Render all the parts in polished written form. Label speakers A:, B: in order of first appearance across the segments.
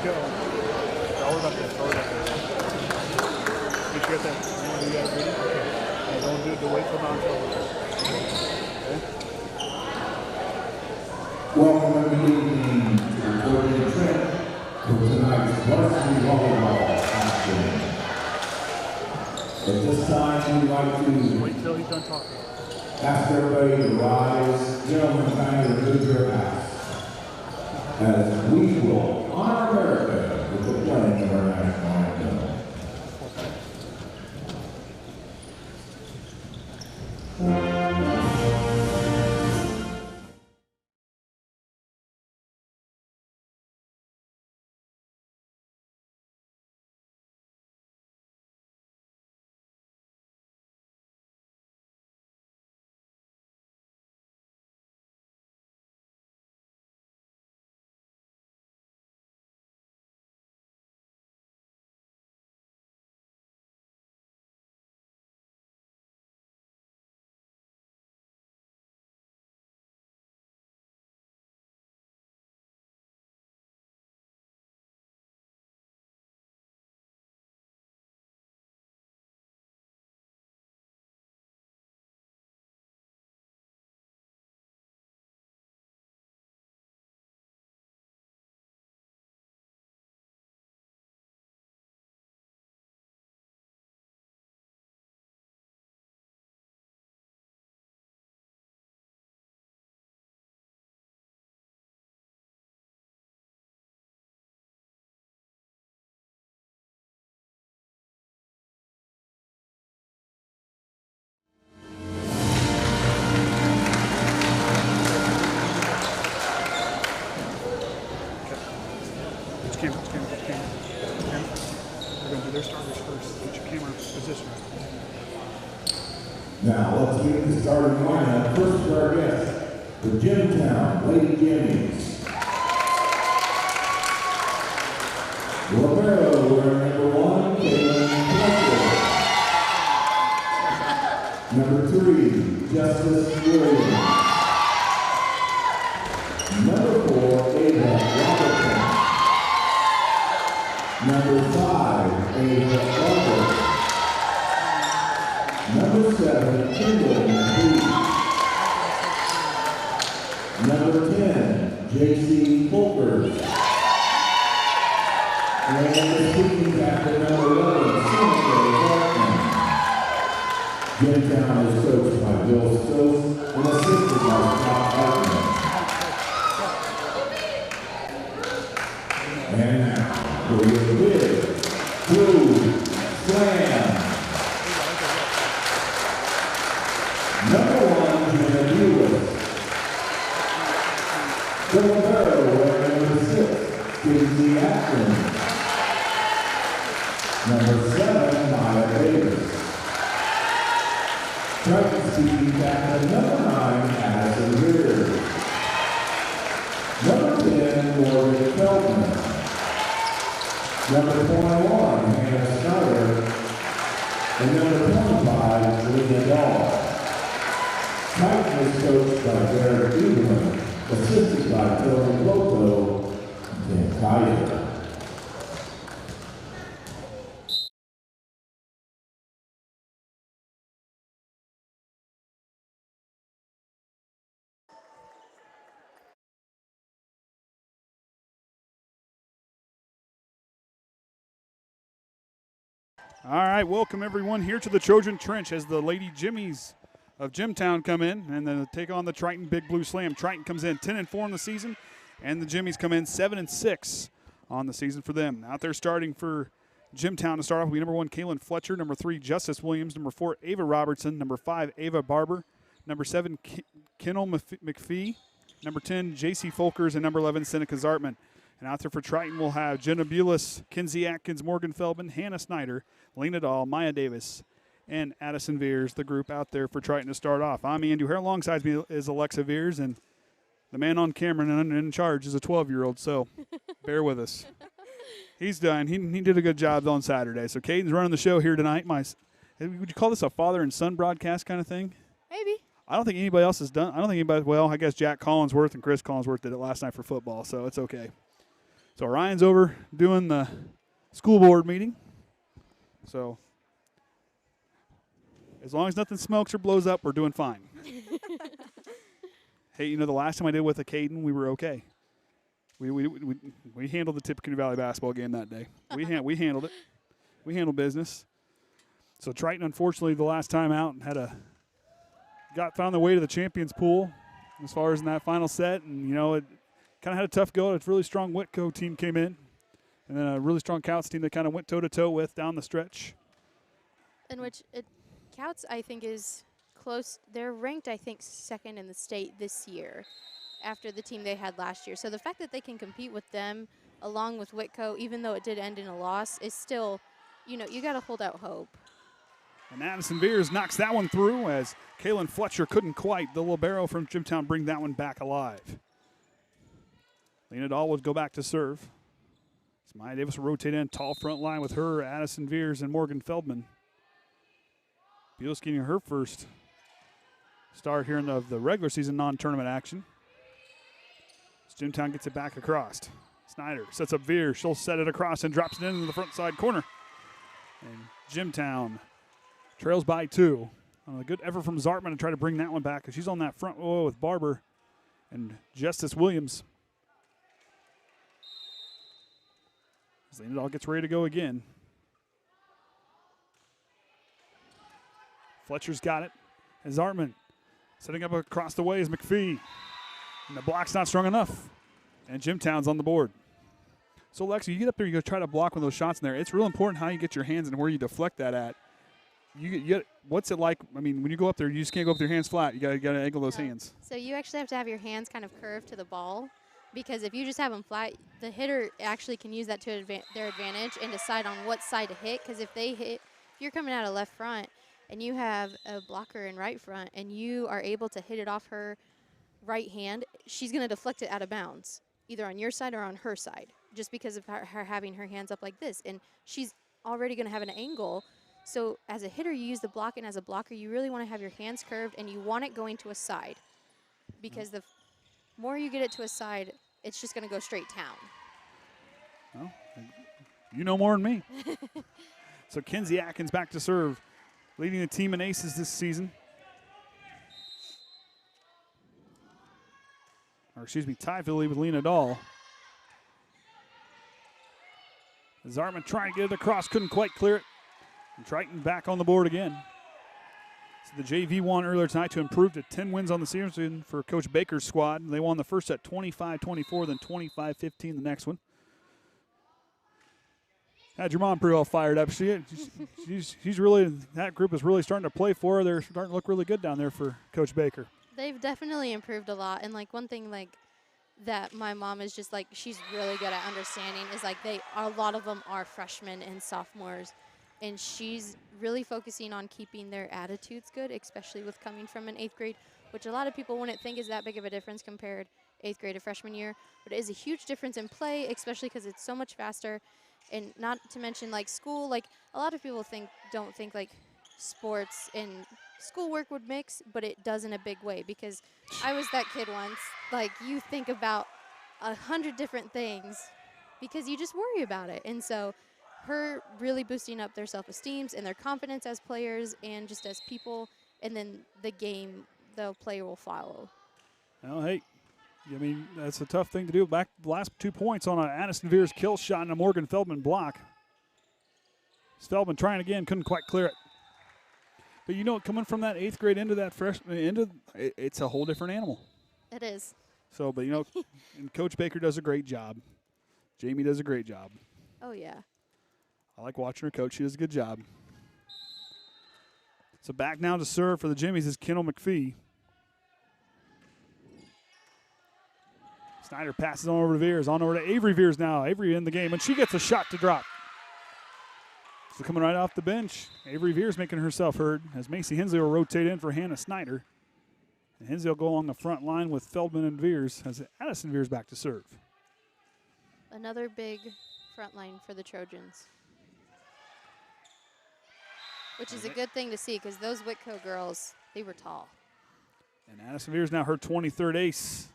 A: go. All about this. All about this. Did you get that? You got it ready? Okay. Hey, don't do it to wait till non-trouble. Okay.
B: Welcome everyone to the Triton Trent for tonight's Varsity Volleyball action. At this time, we'd like to
A: wait till he's done talking.
B: Ask everybody to rise. Gentlemen, kind of move your hats. As we will honor America with the playing of our national anthem. Now, let's get the starting lineup. First for our guest, the Jimtown Lady Younis. Lemler wearing number 1, Kayden. Number 3, Justice Orion. Number 4, Ava Robertson. Number 5, Ava Margo. Number 7, Triton Victory. Number 10, JC Volkers. And the speaking captain, number 11, Rodney. Gemtown is coached by Bill Stokes and assisted by Scott Atkins. And now, for your big blue slam. Number 1, Younis. Lemler wearing number 6, Atkins. Number 7, Viers. Triton speaking captain, number 9, Viers. Number 10, Morgan. Number 21, Hannah Snyder. And number 25, Lena Dahl. Triton is coached by Barrett Evelyn, assisted by Tony Loto and Kayden.
A: All right, welcome everyone here to the Trojan Trench as the Lady Jimmies of Jimtown come in and then take on the Triton Big Blue Slam. Triton comes in 10-4 in the season, and the Jimmies come in 7-6 on the season for them. Out there starting for Jimtown to start off, we number 1, Kaylin Fletcher, number 3, Justice Williams, number 4, Ava Robertson, number 5, Ava Barber, number 7, Kennel McPhee, number 10, J.C. Folkers, and number 11, Seneca Zartman. And out there for Triton, we'll have Jenna Bulis, Kinsey Atkins, Morgan Feldman, Hannah Snyder, Lena Dahl, Maya Davis, and Addison Viers, the group out there for Triton to start off. I'm Andy O'Hare. Alongside me is Alexa Viers, and the man on camera and in charge is a 12-year-old, so bear with us. He's done. He did a good job on Saturday. So Kayden's running the show here tonight. Would you call this a father and son broadcast kind of thing?
C: Maybe.
A: I don't think anybody else has done. I don't think anybody. Well, I guess Jack Collinsworth and Chris Collinsworth did it last night for football, so it's okay. So Orion's over doing the school board meeting. So as long as nothing smokes or blows up, we're doing fine. Hey, you know, the last time I did with a Kayden, we were okay. We handled the Tippecanoe Valley basketball game that day. We handled it. We handled business. So Triton, unfortunately, the last time out found their way to the champions pool as far as in that final set, and you know it kind of had a tough go. A really strong Whitco team came in, and then a really strong Couts team that kind of went toe to toe with down the stretch.
C: In which Couts, I think, is close. They're ranked, I think, second in the state this year, after the team they had last year. So the fact that they can compete with them along with Whitco, even though it did end in a loss, is still, you know, you got to hold out hope.
A: And Addison Viers knocks that one through as Kaylin Fletcher couldn't quite, the libero from Jimtown, bring that one back alive. Lena Dahl would go back to serve. As Maya Davis will rotate in, tall front line with her, Addison Viers and Morgan Feldman. Beals getting her first start here in the regular season non-tournament action. As Jimtown gets it back across. Snyder sets up Viers. She'll set it across and drops it into the front side corner. And Jimtown trails by 2. A good effort from Zartman to try to bring that one back. She's on that front row with Barber and Justice Williams. As Lena gets ready to go again. Fletcher's got it. And Zartman setting up across the way is McPhee. And the block's not strong enough. And Jimtown's on the board. So, Lexi, you get up there, you go try to block one of those shots in there. It's real important how you get your hands and where you deflect that at. What's it like? I mean, when you go up there, you just can't go up with your hands flat. You got to angle those hands.
C: So you actually have to have your hands kind of curved to the ball, because if you just have them flat, the hitter actually can use that to their advantage and decide on what side to hit. Because if you're coming out of left front and you have a blocker in right front and you are able to hit it off her right hand, she's going to deflect it out of bounds, either on your side or on her side, just because of her having her hands up like this. And she's already going to have an angle. So as a hitter, you use the block, and as a blocker, you really want to have your hands curved, and you want it going to a side, because the more you get it to a side, it's just going to go straight down.
A: Well, you know more than me. So Kenzie Atkins back to serve, leading the team in aces this season. Or excuse me, tied for the lead with Lena Dahl. Zartman trying to get it across, couldn't quite clear it. And Triton back on the board again. So the JV won earlier tonight to improve to 10 wins on the season for Coach Baker's squad. They won the first set 25-24, then 25-15 the next one. Had your mom pretty well fired up. She's really, that group is really starting to play for her. They're starting to look really good down there for Coach Baker.
C: They've definitely improved a lot. And, like, one thing, like, that my mom is just, like, she's really good at understanding is, like, a lot of them are freshmen and sophomores. And she's really focusing on keeping their attitudes good, especially with coming from an 8th grade, which a lot of people wouldn't think is that big of a difference compared 8th grade to freshman year. But it is a huge difference in play, especially because it's so much faster. And not to mention, like, school, like, a lot of people don't think, like, sports and schoolwork would mix, but it does in a big way, because I was that kid once. Like, you think about 100 different things because you just worry about it. And so her really boosting up their self-esteems and their confidence as players and just as people, and then the game, the player will follow.
A: Well, hey, I mean, that's a tough thing to do. Back the last 2 points on an Addison Viers kill shot and a Morgan Feldman block. Feldman trying again, couldn't quite clear it. But you know, coming from that 8th grade into that freshman, it's a whole different animal.
C: It is.
A: So, but you know, and Coach Baker does a great job. Jamie does a great job.
C: Oh, yeah.
A: I like watching her coach. She does a good job. So back now to serve for the Jimmies is Kendall McPhee. Snyder passes on over to Viers. On over to Avery Viers now. Avery in the game, and she gets a shot to drop. So coming right off the bench, Avery Viers making herself heard as Macy Hensley will rotate in for Hannah Snyder. And Hensley will go along the front line with Feldman and Viers as Addison Viers back to serve.
C: Another big front line for the Trojans, which is a good thing to see, because those Whitco girls, they were tall.
A: And Addison Viers now her 23rd ace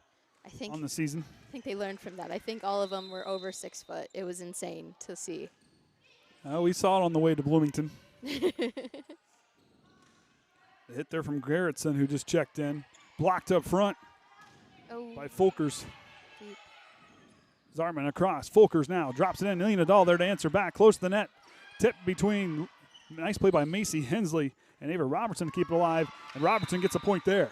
C: I think
A: on the season.
C: I think they learned from that. I think all of them were over 6 foot. It was insane to see.
A: We saw it on the way to Bloomington. The hit there from Garrettson, who just checked in. Blocked up front by Folkers.
C: Deep.
A: Zartman across. Folkers now drops it in. Lena Dahl there to answer back. Close to the net. Tip between. Nice play by Macy Hensley and Ava Robertson to keep it alive. And Robertson gets a point there.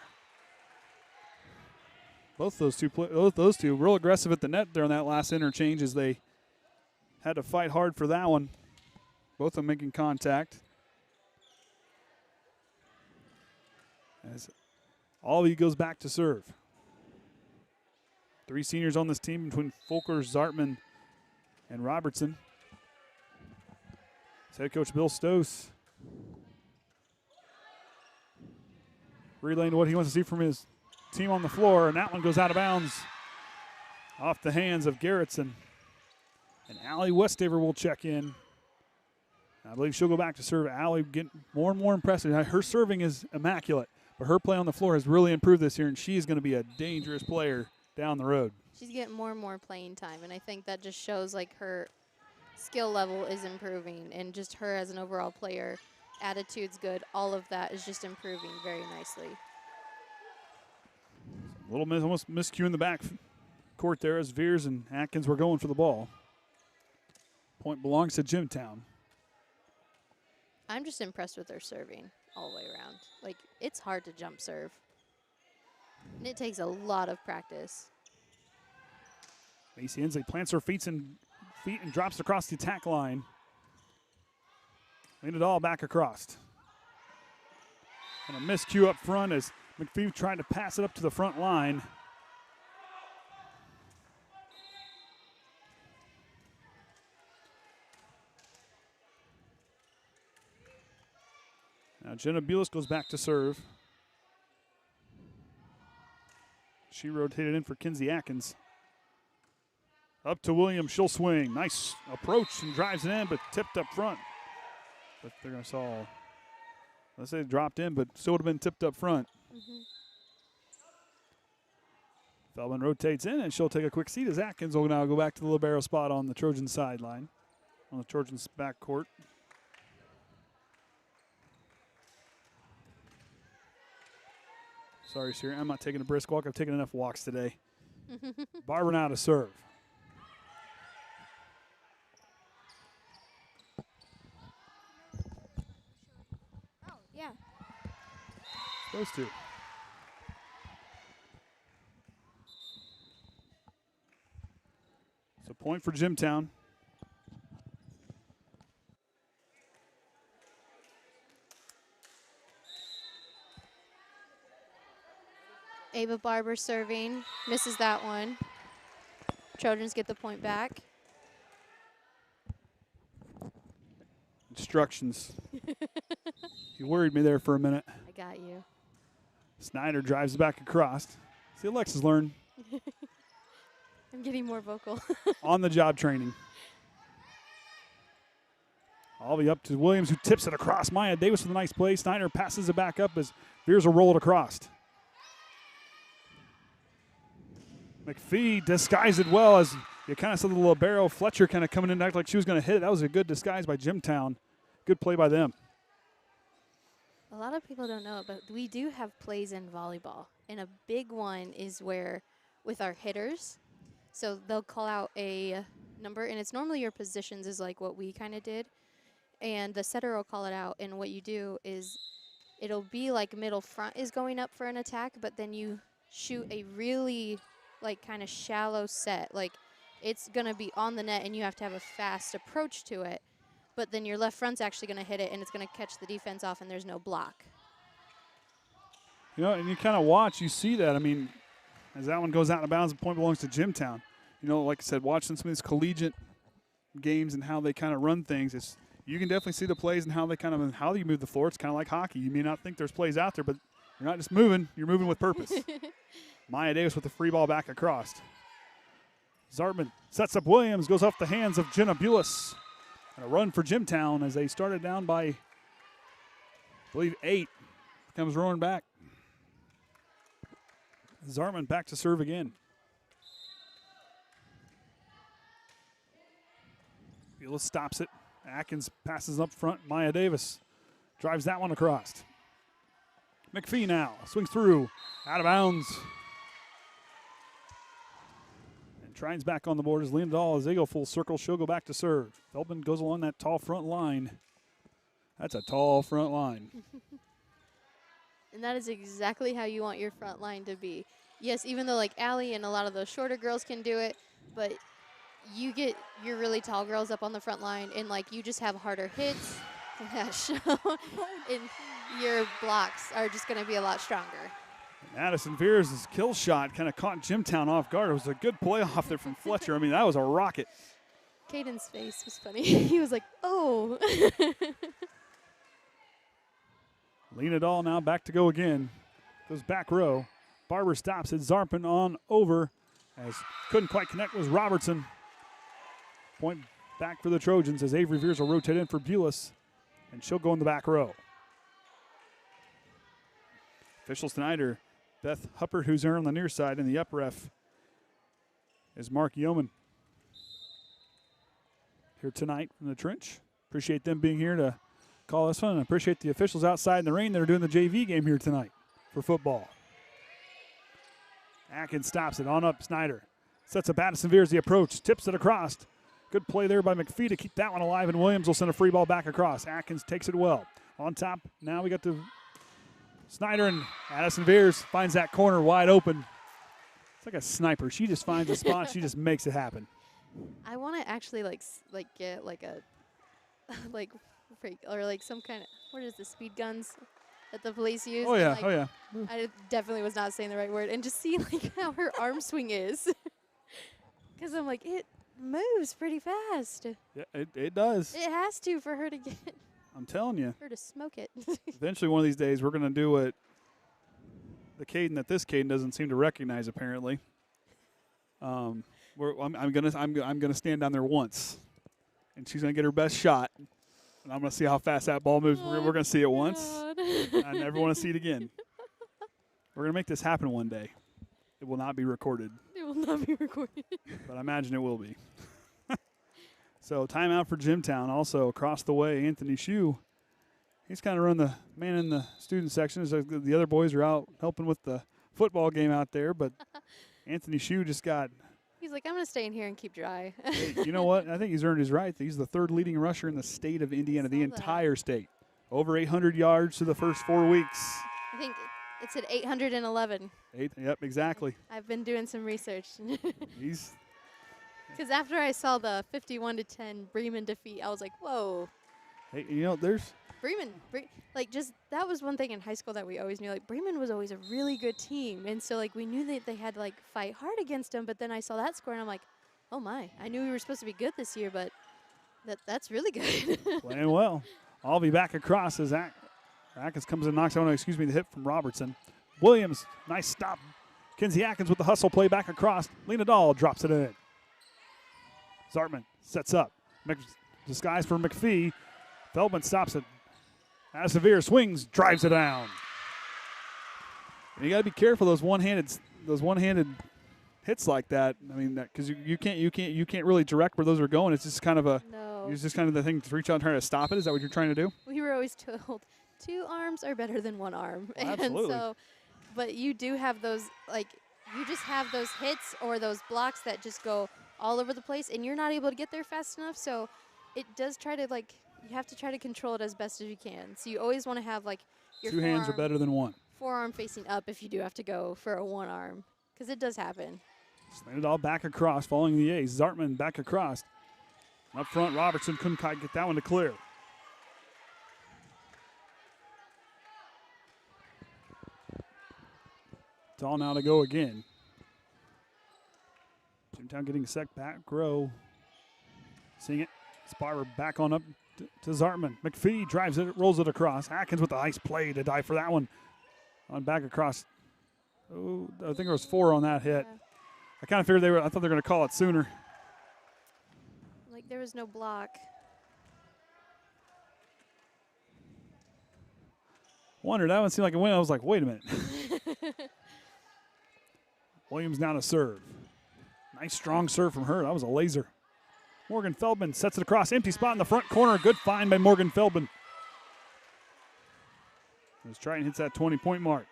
A: Both those two real aggressive at the net there on that last interchange as they had to fight hard for that one. Both of them making contact. As Ollie goes back to serve. 3 seniors on this team between Folkers, Zartman, and Robertson. Head coach Bill Stoss relaying to what he wants to see from his team on the floor, and that one goes out of bounds off the hands of Garrettson. And Allie Westaver will check in. I believe she'll go back to serve. Allie getting more and more impressive. Her serving is immaculate, but her play on the floor has really improved this year, and she's going to be a dangerous player down the road.
C: She's getting more and more playing time, and I think that just shows like her skill level is improving, and just her as an overall player, attitude's good. All of that is just improving very nicely.
A: Almost miscue in the back court there as Viers and Atkins were going for the ball. Point belongs to Jimtown.
C: I'm just impressed with their serving all the way around. Like, it's hard to jump serve, and it takes a lot of practice.
A: Macy Hensley plants her feet and drops across the attack line. Lean it all back across. And a miscue up front as McPhee tried to pass it up to the front line. Now Jenna Bulis goes back to serve. She rotated in for Kinsey Atkins. Up to Williams, she'll swing. Nice approach and drives it in, but tipped up front. But they're going to saw, let's say it dropped in, but still would have been tipped up front. Feldman rotates in, and she'll take a quick seat as Atkins will now go back to the libero spot on the Trojan sideline, on the Trojans' back court. Sorry, Siri, I'm not taking a brisk walk. I've taken enough walks today. Barber now to serve.
C: Yeah.
A: Those two. So point for Jimtown.
C: Ava Barber serving, misses that one. Trojans get the point back.
A: Instructions. You worried me there for a minute.
C: I got you.
A: Snyder drives back across. See, Alexis learn.
C: I'm getting more vocal.
A: On the job training. All the way up to Williams, who tips it across. Maya Davis with a nice play. Snyder passes it back up as Viers will roll it across. McPhee disguised it well as you kind of saw the libero. Fletcher kind of coming in and acting like she was going to hit it. That was a good disguise by Jimtown. Good play by them.
C: A lot of people don't know it, but we do have plays in volleyball. And a big one is where, with our hitters, so they'll call out a number, and it's normally your positions is like what we kind of did. And the setter will call it out, and what you do is it'll be like middle front is going up for an attack, but then you shoot a really like kind of shallow set. Like it's going to be on the net, and you have to have a fast approach to it. But then your left front's actually going to hit it, and it's going to catch the defense off, and there's no block.
A: You know, and you kind of watch, you see that. I mean, as that one goes out of bounds, the point belongs to Jimtown. You know, like I said, watching some of these collegiate games and how they kind of run things, you can definitely see the plays and how they kind of, how you move the floor. It's kind of like hockey. You may not think there's plays out there, but you're not just moving. You're moving with purpose. Maya Davis with the free ball back across. Zartman sets up Williams, goes off the hands of Jenna Bulis. And a run for Jimtown as they started down by, I believe, 8. Comes roaring back. Zartman back to serve again. Viers stops it. Atkins passes up front. Maya Davis drives that one across. McPhee now swings through, out of bounds. And Triton's back on the board as Lindahl, as they go full circle, she'll go back to serve. Feldman goes along that tall front line. That's a tall front line.
C: And that is exactly how you want your front line to be. Yes, even though like Allie and a lot of those shorter girls can do it, but you get your really tall girls up on the front line and like you just have harder hits and your blocks are just going to be a lot stronger.
A: Madison Viers' kill shot kind of caught Jimtown off guard. It was a good play off there from Fletcher. I mean, that was a rocket.
C: Kaden's face was funny. He was like, oh.
A: Lena Dahl now back to go again. Goes back row. Barber stops it. Zarpin on over. As couldn't quite connect was Robertson. Point back for the Trojans as Avery Viers will rotate in for Bulis. And she'll go in the back row. Officials tonight are Beth Huppert, who's there on the near side, and the up ref is Mark Yeoman. Here tonight from the Trench. Appreciate them being here to call us fun, and appreciate the officials outside in the rain that are doing the JV game here tonight for football. Atkins stops it on up. Snyder sets up Addison Viers the approach, tips it across. Good play there by McPhee to keep that one alive, and Williams will send a free ball back across. Atkins takes it well. On top, now we got to Snyder, and Addison Viers finds that corner wide open. It's like a sniper. She just finds a spot. She just makes it happen.
C: I want to actually get like a or like some kind of, what is the speed guns that the police use?
A: Oh yeah,
C: like,
A: oh yeah.
C: I definitely was not saying the right word, and just see like how her arm swing is, because I'm like, it moves pretty fast.
A: Yeah, it does.
C: It has to for her to get.
A: I'm telling you.
C: Her to smoke it.
A: Eventually, one of these days, we're gonna do what the Kayden that this Kayden doesn't seem to recognize apparently. I'm gonna stand down there once, and she's gonna get her best shot. And I'm going to see how fast that ball moves. We're going to see it once. I never want to see it again. We're going to make this happen one day. It will not be recorded.
C: It will not be recorded.
A: But I imagine it will be. So timeout for Jimtown. Also across the way, Anthony Shue. He's kind of run the man in the student section. As the other boys are out helping with the football game out there. But Anthony Shue just got...
C: He's like, I'm going to stay in here and keep dry.
A: Hey, you know what? I think he's earned his right. He's the third leading rusher in the state of Indiana, the entire state. Over 800 yards to the first 4 weeks.
C: I think it's at 811.
A: Yep, exactly.
C: I've been doing some research.
A: He's...
C: Because after I saw the 51-10 Bremen defeat, I was like, whoa.
A: Hey, you know, there's...
C: Bremen, that was one thing in high school that we always knew. Like, Bremen was always a really good team. And so, like, we knew that they had to, like, fight hard against them. But then I saw that score, and I'm like, oh, my. I knew we were supposed to be good this year, but that's really good.
A: Playing well. I'll be back across as Atkins comes in and knocks out, the hit from Robertson. Williams, nice stop. Kinsey Atkins with the hustle play back across. Lena Dahl drops it in. Zartman sets up. Disguise for McPhee. Feldman stops it. Addison Viers swings, drives it down. And you got to be careful those one-handed hits like that. I mean, because you can't really direct where those are going. It's just kind of it's just kind of the thing to reach out and try to stop it. Is that what you're trying to do?
C: We were always told 2 arms are better than 1 arm.
A: Well, absolutely.
C: And so, but you do have those, like, you just have those hits or those blocks that just go all over the place, and you're not able to get there fast enough. So it does try to, like, you have to try to control it as best as you can. So you always want to have, like, your
A: 2 hands are better than 1.
C: Forearm facing up if you do have to go for a 1 arm, because it does happen.
A: Slanted all back across, following the ace. Zartman back across. Up front, Robertson couldn't quite get that one to clear. It's all now to go again. Jimtown getting set back row. Seeing it. Sparber back on up to Zartman. McPhee drives it, rolls it across. Atkins with the nice play to dive for that one. On back across. Oh, I think there was 4 on that hit.
C: Yeah.
A: I kind of figured I thought they were going to call it sooner.
C: Like, there was no block.
A: Wondered, that one seemed like a win. I was like, wait a minute. Williams now to serve. Nice strong serve from her. That was a laser. Morgan Feldman sets it across. Empty spot in the front corner. Good find by Morgan Feldman. As Triton hits that 20-point mark.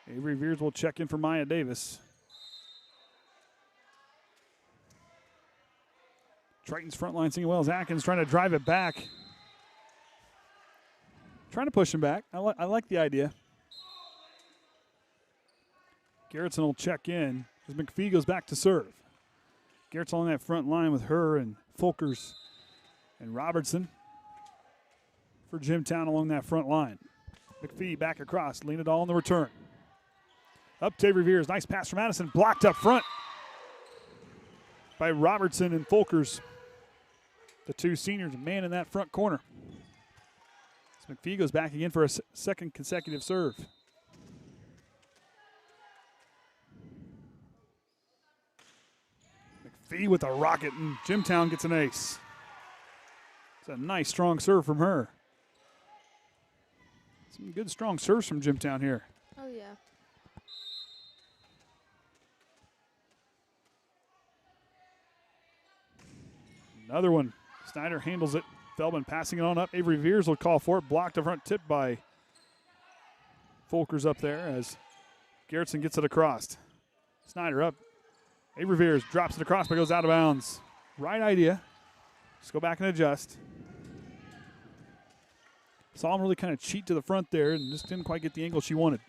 A: Avery Viers will check in for Maya Davis. Triton's front line singing well as Atkins trying to drive it back. Trying to push him back. I like the idea. Garrettson will check in as McPhee goes back to serve. Garrett's on that front line with her and Folkers and Robertson for Jimtown along that front line. McPhee back across, lean it all on the return. Up to Avery Viers, nice pass from Madison, blocked up front by Robertson and Folkers. The two seniors, man in that front corner. So McPhee goes back again for a second consecutive serve. McPhee with a rocket, and Jimtown gets an ace. It's a nice, strong serve from her. Some good, strong serves from Jimtown here.
C: Oh, yeah.
A: Another one. Snyder handles it. Feldman passing it on up. Avery Viers will call for it. Blocked a front tip by Folkers up there as Garrettson gets it across. Snyder up. Avery Viers drops it across but goes out of bounds. Right idea. Just go back and adjust. Saw him really kind of cheat to the front there and just didn't quite get the angle she wanted.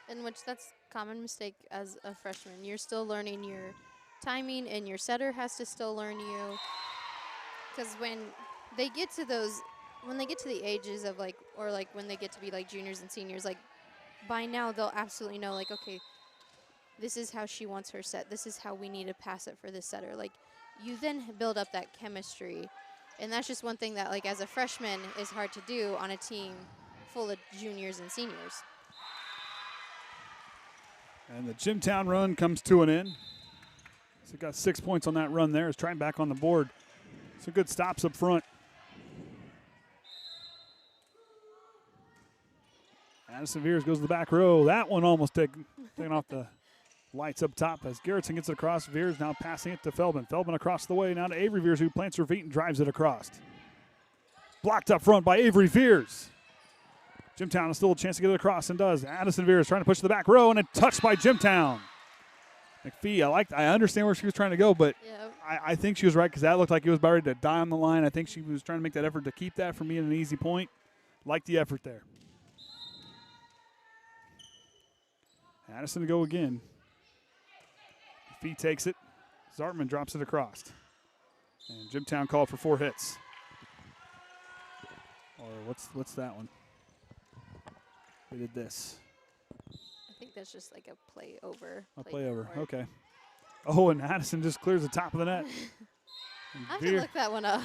C: In which that's a common mistake as a freshman. You're still learning your timing, and your setter has to still learn you. Because when they get to the ages of like, or like when they get to be like juniors and seniors, like by now they'll absolutely know, like, okay, this is how she wants her set. This is how we need to pass it for this setter. Like, you then build up that chemistry. And that's just one thing that, like, as a freshman is hard to do on a team full of juniors and seniors.
A: And the Jimtown run comes to an end. So got 6 points on that run there. Is trying back on the board. Some good stops up front. Addison Viers goes to the back row. That one almost taken off the lights up top as Garrettson gets it across. Viers now passing it to Feldman. Feldman across the way now to Avery Viers, who plants her feet and drives it across. Blocked up front by Avery Viers. Jimtown has still a chance to get it across and does. Addison Viers trying to push to the back row and a touch by Jimtown. McPhee, I understand where she was trying to go, but
C: Yeah.
A: I think she was right because that looked like it was about ready to die on the line. I think she was trying to make that effort to keep that from being an easy point. Like the effort there. Addison to go again. McPhee takes it. Zartman drops it across. And Jimtown called for 4 hits. Or what's that one? We did this.
C: I think that's just like a play over.
A: A play over, okay. Oh, and Addison just clears the top of the net.
C: I have to look that one up.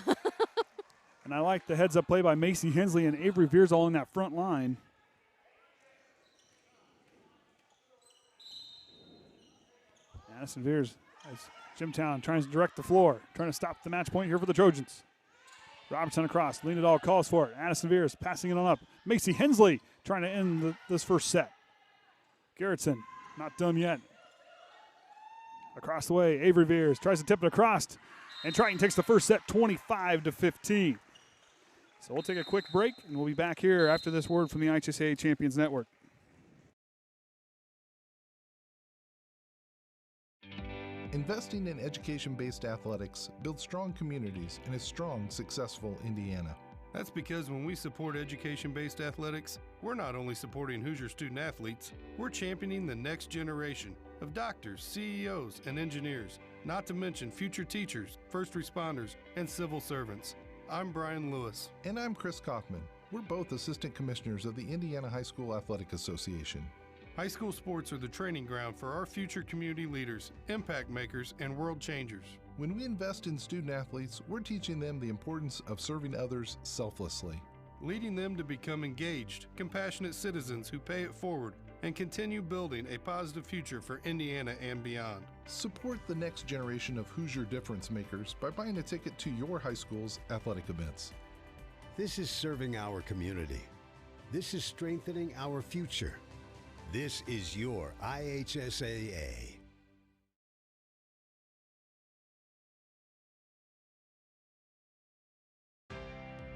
A: And I like the heads-up play by Macy Hensley and Avery Viers all in that front line. Addison Viers as Jimtown trying to direct the floor, trying to stop the match point here for the Trojans. Robertson across, lean it all, calls for it. Addison Viers passing it on up. Macy Hensley trying to end this first set. Garrettson not done yet. Across the way, Avery Viers tries to tip it across, and Triton takes the first set 25-15. So we'll take a quick break, and we'll be back here after this word from the IHSAA Champions Network.
D: Investing in education-based athletics builds strong communities in a strong, successful Indiana.
E: That's because when we support education-based athletics, we're not only supporting Hoosier student athletes, we're championing the next generation of doctors, CEOs, and engineers, not to mention future teachers, first responders, and civil servants. I'm Brian Lewis.
D: And I'm Chris Kaufman. We're both assistant commissioners of the Indiana High School Athletic Association.
E: High school sports are the training ground for our future community leaders, impact makers, and world changers.
D: When we invest in student athletes, we're teaching them the importance of serving others selflessly,
E: leading them to become engaged, compassionate citizens who pay it forward and continue building a positive future for Indiana and beyond.
D: Support the next generation of Hoosier difference makers by buying a ticket to your high school's athletic events.
F: This is serving our community. This is strengthening our future. This is your IHSAA.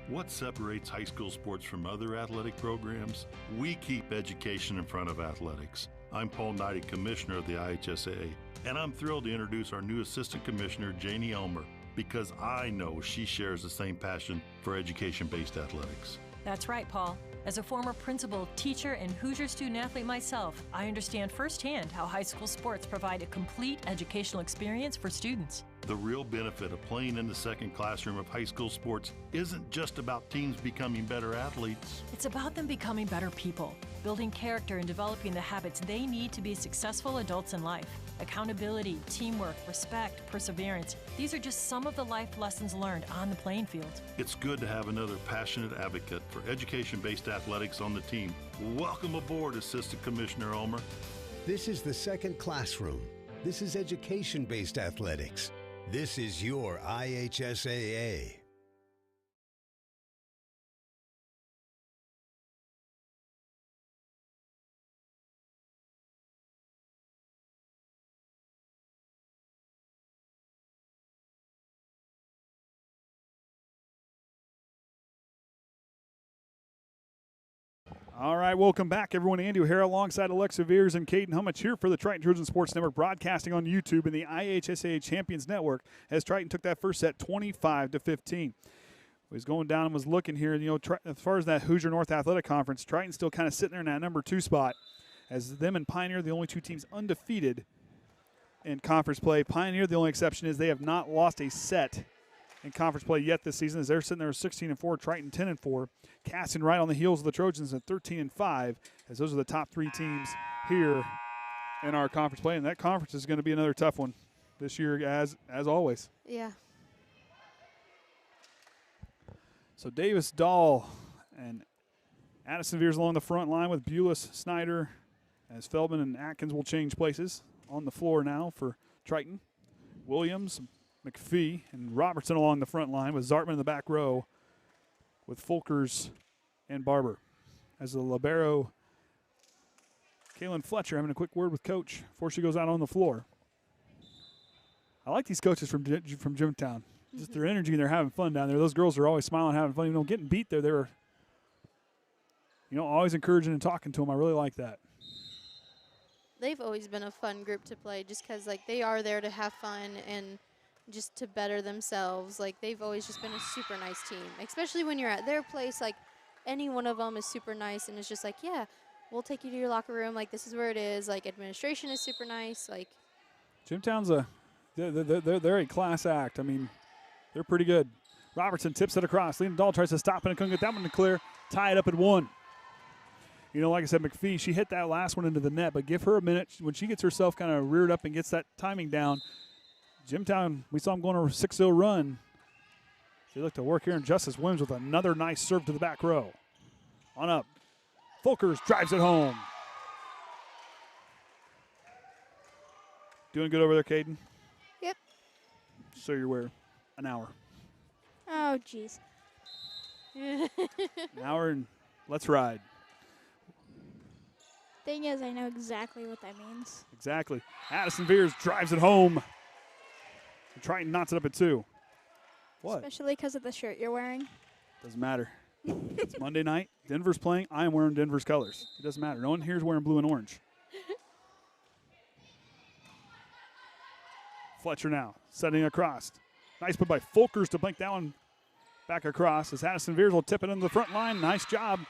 G: What separates high school sports from other athletic programs? We keep education in front of athletics. I'm Paul Knighty, Commissioner of the IHSAA, and I'm thrilled to introduce our new Assistant Commissioner, Janie Elmer, because I know she shares the same passion for education-based athletics.
H: That's right, Paul. As a former principal, teacher, and Hoosier student-athlete myself, I understand firsthand how high school sports provide a complete educational experience for students.
G: The real benefit of playing in the second classroom of high school sports isn't just about teams becoming better athletes.
H: It's about them becoming better people, building character and developing the habits they need to be successful adults in life. Accountability, teamwork, respect, perseverance. These are just some of the life lessons learned on the playing field.
G: It's good to have another passionate advocate for education-based athletics on the team. Welcome aboard, Assistant Commissioner Elmer.
F: This is the second classroom. This is education-based athletics. This is your IHSAA.
A: All right, welcome back, everyone. Andy O'Hara alongside Alexa Viers and Kayden Hummitch here for the Triton Trojan Sports Network, broadcasting on YouTube and the IHSAA Champions Network as Triton took that first set 25-15. Was going down and was looking here, as far as that Hoosier North Athletic Conference, Triton's still kind of sitting there in that number 2 spot, as them and Pioneer, the only 2 teams undefeated in conference play. Pioneer, the only exception is they have not lost a set in conference play yet this season, as they're sitting there 16-4, Triton 10-4, casting right on the heels of the Trojans at 13-5, as those are the top 3 teams here in our conference play, and that conference is going to be another tough one this year, as always.
C: Yeah.
A: So Davis, Dahl, and Addison Viers along the front line with Bulis, Snyder, as Feldman and Atkins will change places on the floor now for Triton. Williams, McPhee, and Robertson along the front line with Zartman in the back row with Folkers and Barber. As the libero, Kaylin Fletcher having a quick word with Coach before she goes out on the floor. I like these coaches from Jimtown. Just their energy, and they're having fun down there. Those girls are always smiling, having fun. Getting beat there, they're always encouraging and talking to them. I really like that.
C: They've always been a fun group to play just because, they are there to have fun and just to better themselves. They've always just been a super nice team, especially when you're at their place. Any one of them is super nice, and it's just yeah, we'll take you to your locker room. This is where it is. Administration is super nice.
A: Jimtown's they're a class act. I mean, they're pretty good. Robertson tips it across. Lena Dahl tries to stop it and couldn't get that one to clear. Tie it up at 1. Like I said, McPhee, she hit that last one into the net, but give her a minute. When she gets herself kind of reared up and gets that timing down, Jimtown, we saw them going on a 6-0 run. They look to work here, and Justice Williams with another nice serve to the back row. On up. Folkers drives it home. Doing good over there, Kayden?
I: Yep.
A: So you're where? An hour.
I: Oh, jeez.
A: An hour, and let's ride.
I: Thing is, I know exactly what that means.
A: Exactly. Addison Viers drives it home. And Triton knocks it up at 2. What?
I: Especially because of the shirt you're wearing.
A: Doesn't matter. It's Monday night. Denver's playing. I am wearing Denver's colors. It doesn't matter. No one here is wearing blue and orange. Fletcher now setting across. Nice put by Folkers to blink that one back across. As Addison Viers will tip it into the front line. Nice job.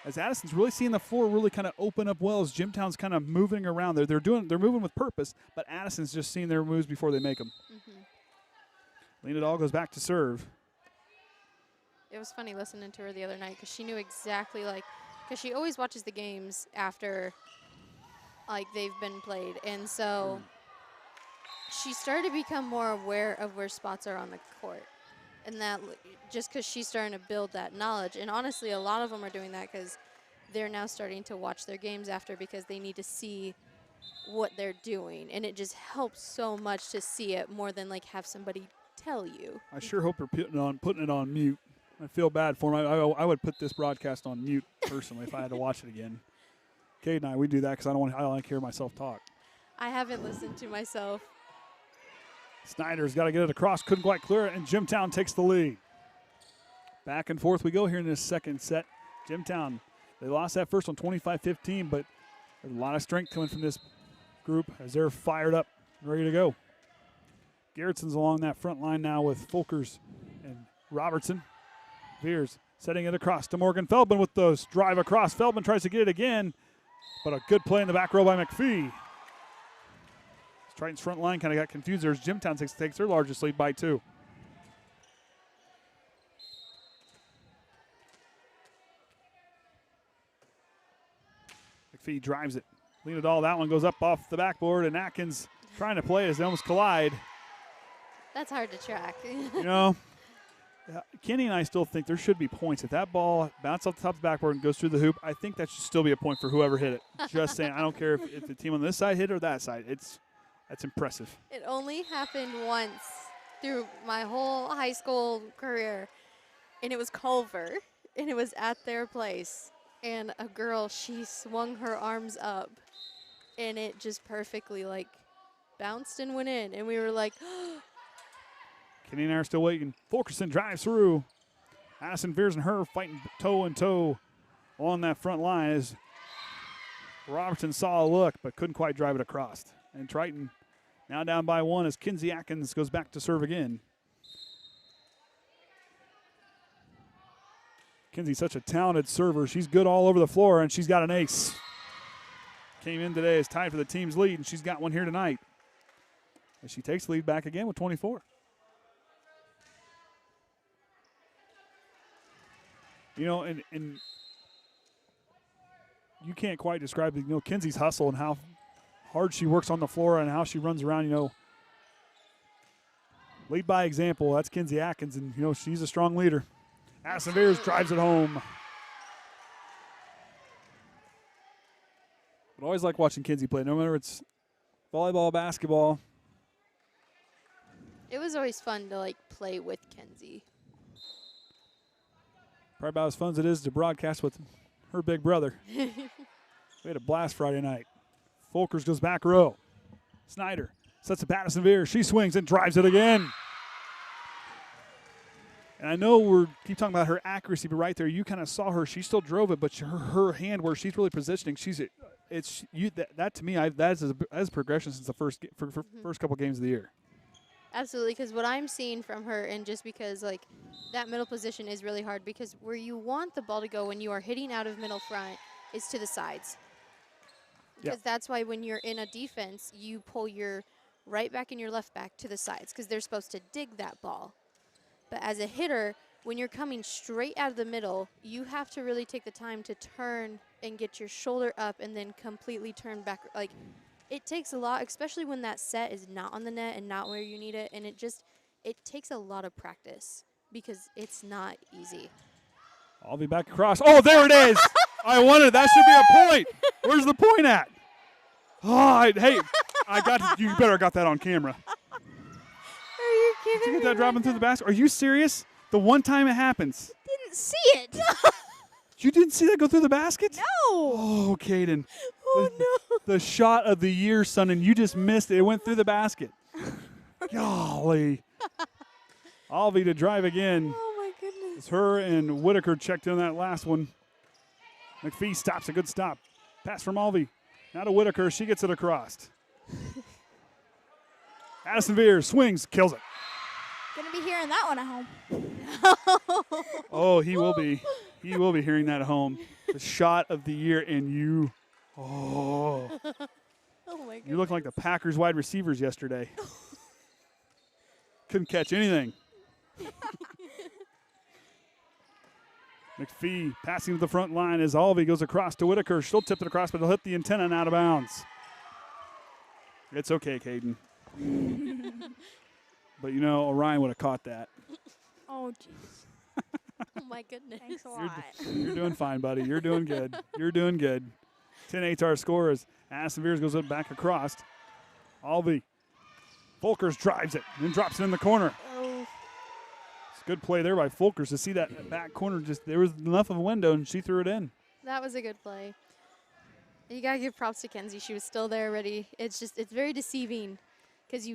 A: As Addison's really seeing the floor really kind of open up well as Jimtown's kind of moving around. They're moving with purpose, but Addison's just seeing their moves before they make them. Lena Dahl goes back to serve.
C: It was funny listening to her the other night because she knew exactly because she always watches the games after they've been played, and so she started to become more aware of where spots are on the court, and that just because she's starting to build that knowledge. And honestly, a lot of them are doing that because they're now starting to watch their games after because they need to see what they're doing, and it just helps so much to see it more than have somebody tell you.
A: I sure hope they're putting it on mute. I feel bad for them. I would put this broadcast on mute personally if I had to watch it again. Kate and I, we do that because I don't like to hear myself talk.
C: I haven't listened to myself.
A: Snyder's got to get it across, couldn't quite clear it, and Jimtown takes the lead. Back and forth we go here in this second set. Jimtown, they lost that first one 25-15, but there's a lot of strength coming from this group as they're fired up, ready to go. Garrettson's along that front line now with Folkers and Robertson. Viers setting it across to Morgan Feldman with the drive across. Feldman tries to get it again, but a good play in the back row by McPhee. Triton's front line kind of got confused there as Jimtown takes their largest lead by 2. McPhee drives it. Lean-a-doll, that one goes up off the backboard, and Atkins trying to play as they almost collide.
C: That's hard to track.
A: You know, Kenny and I still think there should be points. If that ball bounces off the top of the backboard and goes through the hoop, I think that should still be a point for whoever hit it. Just saying, I don't care if the team on this side hit it or that side. That's impressive.
C: It only happened once through my whole high school career, and it was Culver, and it was at their place. And a girl, she swung her arms up, and it just perfectly, like, bounced and went in. And we were like,
A: Kenny and I are still waiting. Fulkerson drives through. Addison Viers and her fighting toe and toe along that front line as Robertson saw a look but couldn't quite drive it across. And Triton now down by 1 as Kinsey Atkins goes back to serve again. Kinsey's such a talented server. She's good all over the floor, and she's got an ace. Came in today as tied for the team's lead, and she's got one here tonight. As she takes the lead back again with 24. You know, and you can't quite describe, you know, Kinsey's hustle and how hard she works on the floor and how she runs around, you know. Lead by example. That's Kinsey Atkins, and, you know, she's a strong leader. Addison Viers drives it home. But I always like watching Kinsey play, no matter it's volleyball, basketball.
C: it was always fun to, like, play with Kenzie.
A: Probably about as fun as it is to broadcast with her big brother. We had a blast Friday night. Folkers goes back row. Snyder sets to Addison Viers. She swings and drives it again. And I know we keep talking about her accuracy, but right there you kind of saw her. She still drove it, but her hand where she's really positioning, that to me that's a progression since the first couple games of the year.
C: Absolutely, because what I'm seeing from her, and just because, like, that middle position is really hard, because where you want the ball to go when you are hitting out of middle front is to the sides. Because that's why when you're in a defense, you pull your right back and your left back to the sides, because they're supposed to dig that ball. But as a hitter, when you're coming straight out of the middle, you have to really take the time to turn and get your shoulder up and then completely turn back. Like, it takes a lot, especially when that set is not on the net and not where you need it. And it takes a lot of practice because it's not easy.
A: I'll be back across. Oh, there it is. I wanted, that should be a point. Where's the point at? Oh, you better got that on camera.
C: Are you kidding
A: Did you
C: me?
A: get that dropping through the basket? Are you serious? The one time it happens.
I: Didn't see it.
A: You didn't see that go through the basket?
I: No.
A: Oh, Kayden.
C: Oh, no.
A: The shot of the year, son, and you just missed it. It went through the basket. Golly. Alvey to drive again.
C: Oh, my goodness.
A: It's her and Whitaker checked in that last one. McPhee stops, a good stop. Pass from Alvey. Now to Whitaker. She gets it across. Addison Viers swings, kills it.
I: Gonna be hearing that one at home.
A: Oh, he will be. He will be hearing that at home. The shot of the year, and you. Oh.
C: Oh, my goodness.
A: You look like the Packers wide receivers yesterday. Couldn't catch anything. McPhee passing to the front line as Alvey goes across to Whitaker. She'll tip it across, but it'll hit the antenna and out of bounds. It's okay, Kayden. But, you know, Orion would have caught that.
I: Oh, jeez.
C: Oh, my goodness.
I: Thanks a lot.
A: You're doing fine, buddy. You're doing good. You're doing good. 10-8 our score as Addison Viers goes back across. Alvey. Folkers drives it and drops it in the corner.
C: Oh,
A: It's a good play there by Folkers to see that back corner. Just there was enough of a window, and she threw it in.
C: that was a good play. You got to give props to Kenzie. She was still there ready. It's very deceiving because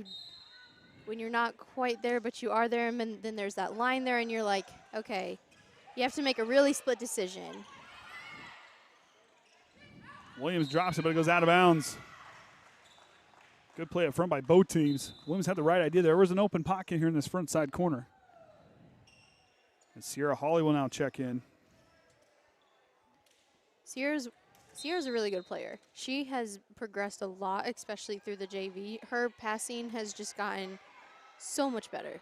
C: when you're not quite there, but you are there, and then there's that line there, and you're like, okay, You have to make a really split decision.
A: Williams drops it, but it goes out of bounds. Good play up front by both teams. Williams had the right idea. There was an open pocket here in this front side corner. And Sierra Hawley will now check in.
C: Sierra's a really good player. She has progressed a lot, especially through the JV. Her passing has just gotten so much better.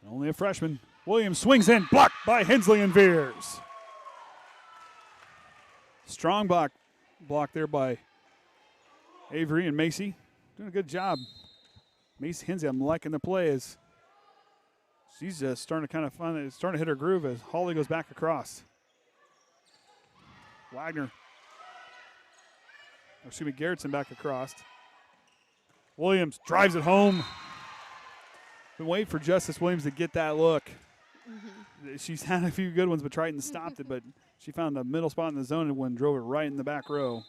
A: Only a freshman. Williams swings in, blocked by Hensley and Viers. Strong block there by Avery and Macy. Doing a good job. Macy Hensley, I'm liking the play as she's just starting to hit her groove as Hawley goes back across. Garrettson back across. Williams drives it home. Been waiting for Justice Williams to get that look. She's had a few good ones, but Triton stopped it, but she found a middle spot in the zone and drove it right in the back row.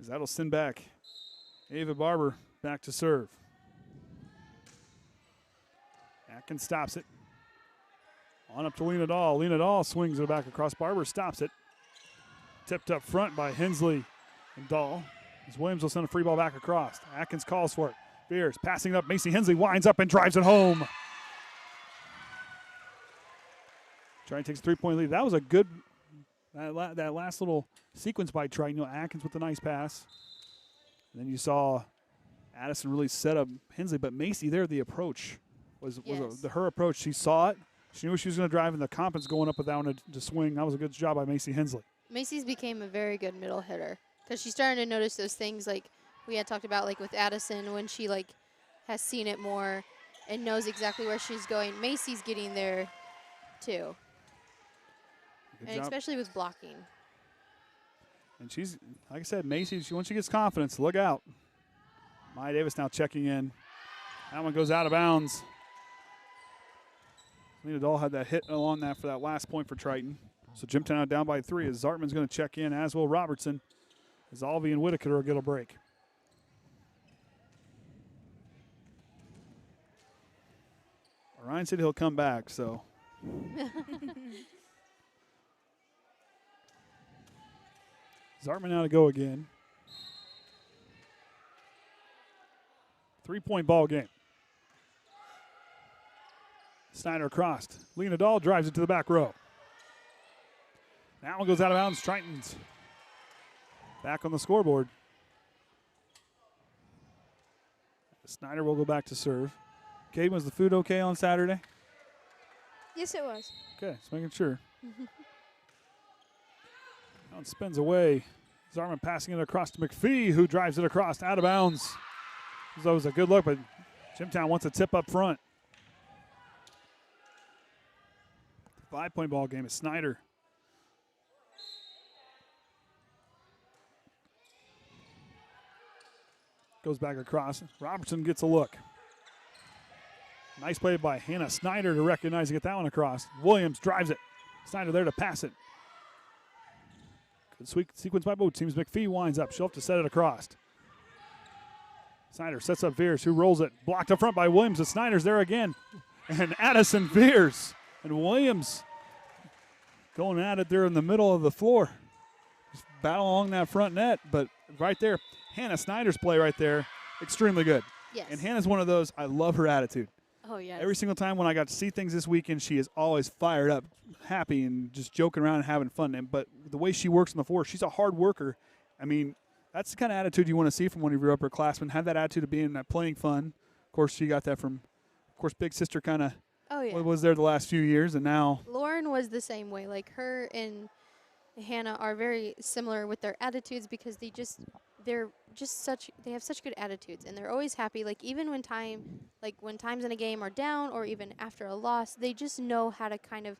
A: As that'll send back Ava Barber back to serve. Atkins stops it. On up to Lena Dahl. Lena Dahl swings it back across. Barber stops it. Tipped up front by Hensley and Dahl. As Williams will send a free ball back across. Atkins calls for it. Viers passing it up. Macy Hensley winds up and drives it home. Triton takes a 3-point lead. That was a good, that last little sequence by Triton. Atkins with a nice pass. And then you saw Addison really set up Hensley, but Macy there, the approach was her approach. She saw it. She knew she was going to drive, and the confidence going up without to swing. That was a good job by Macy Hensley.
C: Macy's became a very good middle hitter because she's starting to notice those things like we had talked about, like with Addison when she has seen it more and knows exactly where she's going. Macy's getting there too, and especially with blocking.
A: And she's, like I said, Macy, once she gets confidence, look out. Maya Davis now checking in. That one goes out of bounds. Lena Dahl had that hit along that for that last point for Triton. So Jimtown down by 3 as Zartman's going to check in, as will Robertson, as Alvey and Whitaker will get a break. Orion said he'll come back, so. Zartman now to go again. 3-point ball game. Snyder crossed. Lena Dahl drives it to the back row. That one goes out of bounds. Triton's back on the scoreboard. Snyder will go back to serve. Kayden, was the food okay on Saturday?
I: Yes, it was.
A: Okay, just making sure. That one spins away. Zarman passing it across to McPhee, who drives it across out of bounds. That was a good look, but Jimtown wants a tip up front. 5-point ball game. It's Snyder. Goes back across. Robertson gets a look. Nice play by Hannah Snyder to recognize and get that one across. Williams drives it. Snyder there to pass it. Good sequence by both teams. McPhee winds up. She'll have to set it across. Snyder sets up Viers, who rolls it. Blocked up front by Williams, and Snyder's there again. And Addison, Viers, and Williams going at it there in the middle of the floor. Just battle along that front net, but right there, Hannah Snyder's play right there, extremely good.
C: Yes.
A: And Hannah's one of those, I love her attitude.
C: Oh, yes.
A: Every single time when I got to see things this weekend, she is always fired up, happy, and just joking around and having fun. But the way she works on the floor, she's a hard worker. I mean, that's the kind of attitude you want to see from one of your upperclassmen. Have that attitude of being playing fun. Of course, she got that from, Big Sister kind of was there the last few years, and now.
C: Lauren was the same way. Like, her and Hannah are very similar with their attitudes because they have such good attitudes, and they're always happy. Like, even when times in a game are down or even after a loss, they just know how to kind of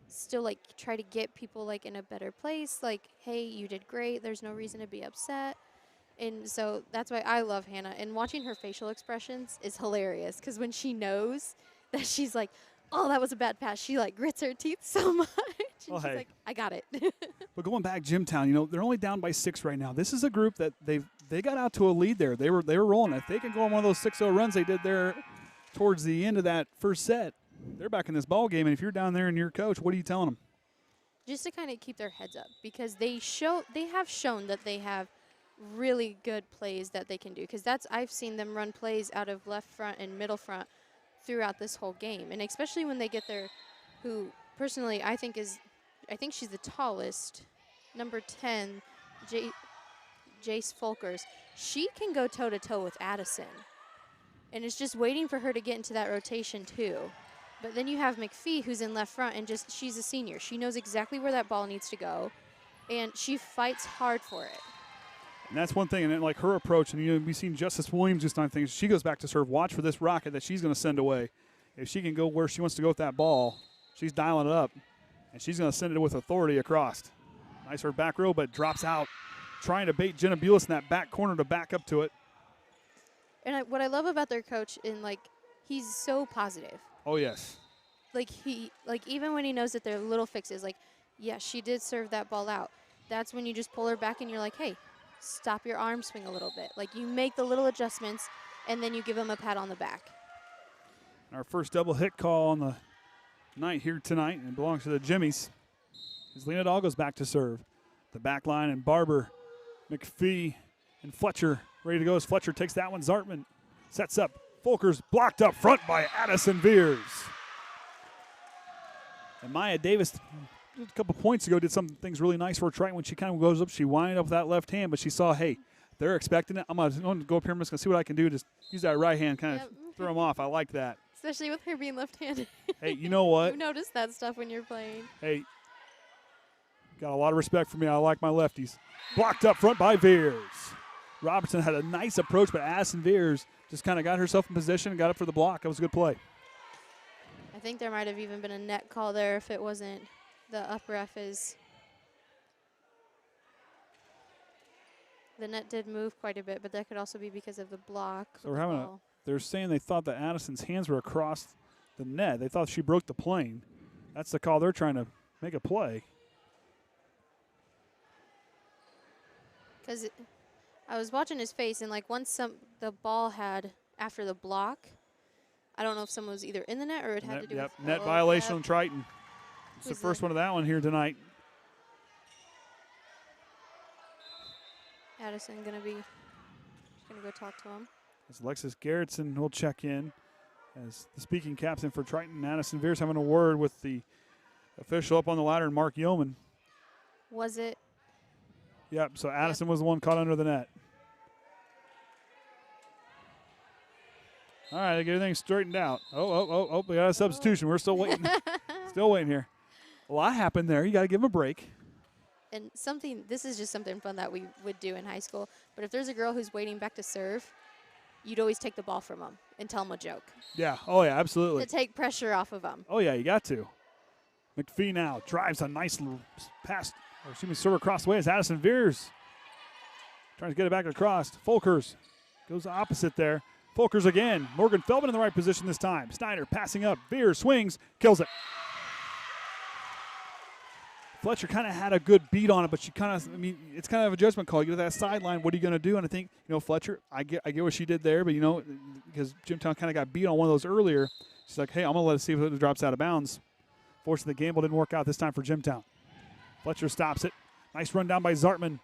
C: still try to get people in a better place. Like, hey, you did great. There's no reason to be upset. And so that's why I love Hannah. And watching her facial expressions is hilarious because when she knows that she's like, oh, that was a bad pass, she grits her teeth so much. And she's like, I got it.
A: But going back, Jimtown, they're only down by 6 right now. This is a group that they got out to a lead there. They were rolling. If they can go on one of those 6-0 runs they did there towards the end of that first set, they're back in this ball game. And if you're down there and you're coach, what are you telling them?
C: Just to kind of keep their heads up, because they have shown that they have really good plays that they can do. Because I've seen them run plays out of left front and middle front throughout this whole game, and especially when they get there, who personally I think she's the tallest, number 10, Jace Folkers. She can go toe to toe with Addison, and it's just waiting for her to get into that rotation too. But then you have McPhee, who's in left front, and she's a senior. She knows exactly where that ball needs to go, and she fights hard for it.
A: And that's one thing, and then, like her approach, and we've seen Justice Williams just on things. She goes back to serve. Watch for this rocket that she's going to send away. If she can go where she wants to go with that ball, she's dialing it up, and she's going to send it with authority across. Nice her back row, but drops out, trying to bait Jenna Bulis in that back corner to back up to it.
C: And what I love about their coach, he's so positive.
A: Oh, yes.
C: Even when he knows that they're little fixes, yeah, she did serve that ball out. That's when you just pull her back and you're like, hey, stop your arm swing a little bit. You make the little adjustments, and then you give them a pat on the back.
A: Our first double hit call on the night here tonight, and it belongs to the Jimmies. As Lena Dahl goes back to serve. The back line, and Barber, McPhee, and Fletcher ready to go as Fletcher takes that one. Zartman sets up. Folkers blocked up front by Addison Viers. And Maya Davis, a couple points ago, did some things really nice for Triton when she kind of goes up. She winded up with that left hand, but she saw, hey, they're expecting it. I'm going to go up here. I'm just going to see what I can do. Just use that right hand, kind of throw them off. I like that.
C: Especially with her being left-handed.
A: Hey, you know what?
C: You notice that stuff when you're playing.
A: Hey, got a lot of respect for me. I like my lefties. Blocked up front by Viers. Robertson had a nice approach, but Addison Viers just kind of got herself in position and got up for the block. That was a good play.
C: I think there might have even been a net call there if it wasn't the up ref the net did move quite a bit, but that could also be because of the block.
A: So we're having they're saying they thought that Addison's hands were across the net. They thought she broke the plane. That's the call. They're trying to make a play.
C: Because I was watching his face, and once the ball had, after the block, I don't know if someone was either in the net or it had to do with
A: net violation on Triton. It's the first one of that one here tonight.
C: Addison gonna go talk to him.
A: As Alexis Gerritsen will check in as the speaking captain for Triton. Addison Viers having a word with the official up on the ladder, Mark Yeoman.
C: Was it?
A: Yep, so Addison was the one caught under the net. All right, I get everything straightened out. Oh, we got a substitution. We're still waiting. Still waiting here. A lot happened there. You got to give him a break.
C: And this is just something fun that we would do in high school. But if there's a girl who's waiting back to serve, you'd always take the ball from them and tell them a joke.
A: Yeah, oh yeah, absolutely.
C: To take pressure off of them.
A: Oh yeah, you got to. McPhee now drives a nice pass, serve across the way as Addison Viers trying to get it back across. Folkers goes the opposite there. Folkers again. Morgan Feldman in the right position this time. Snyder passing up. Viers swings, kills it. Fletcher kind of had a good beat on it, but she it's kind of a judgment call. You get to that sideline, what are you going to do? And I think, Fletcher, I get what she did there, but, because Jimtown kind of got beat on one of those earlier, she's like, hey, I'm going to let it see if it drops out of bounds. Fortunately, the gamble didn't work out this time for Jimtown. Fletcher stops it. Nice run down by Zartman.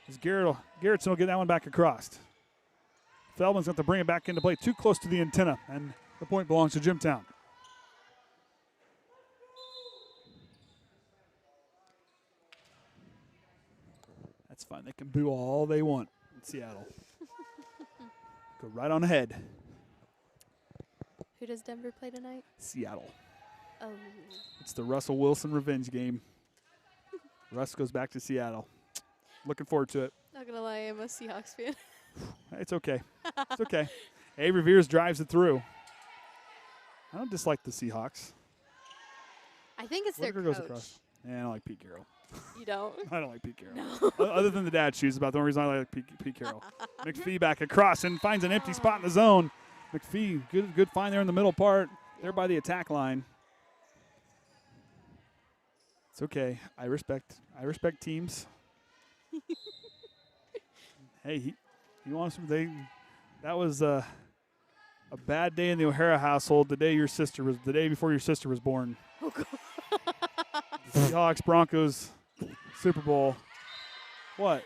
A: As Gerritsen will get that one back across. Feldman's got to bring it back into play. Too close to the antenna, and the point belongs to Jimtown. That's fine. They can boo all they want in Seattle. Go right on ahead.
C: Who does Denver play tonight?
A: Seattle.
C: Oh.
A: It's the Russell Wilson revenge game. Russ goes back to Seattle. Looking forward to it.
C: Not going to lie, I'm a Seahawks fan.
A: It's okay. It's okay. Avery Viers drives it through. I don't dislike the Seahawks.
C: I think it's their coach.
A: Goes across. Yeah, I don't like Pete Carroll.
C: You don't?
A: I don't like Pete Carroll.
C: No.
A: Other than the dad shoes, about the only reason I like Pete Carroll. McPhee back across and finds an empty spot in the zone. McPhee, good find there in the middle part. There by the attack line. It's okay. I respect teams. Hey, he wants that was a bad day in the O'Hara household. The day before your sister was born.
C: Oh, God.
A: Seahawks Broncos Super Bowl. What?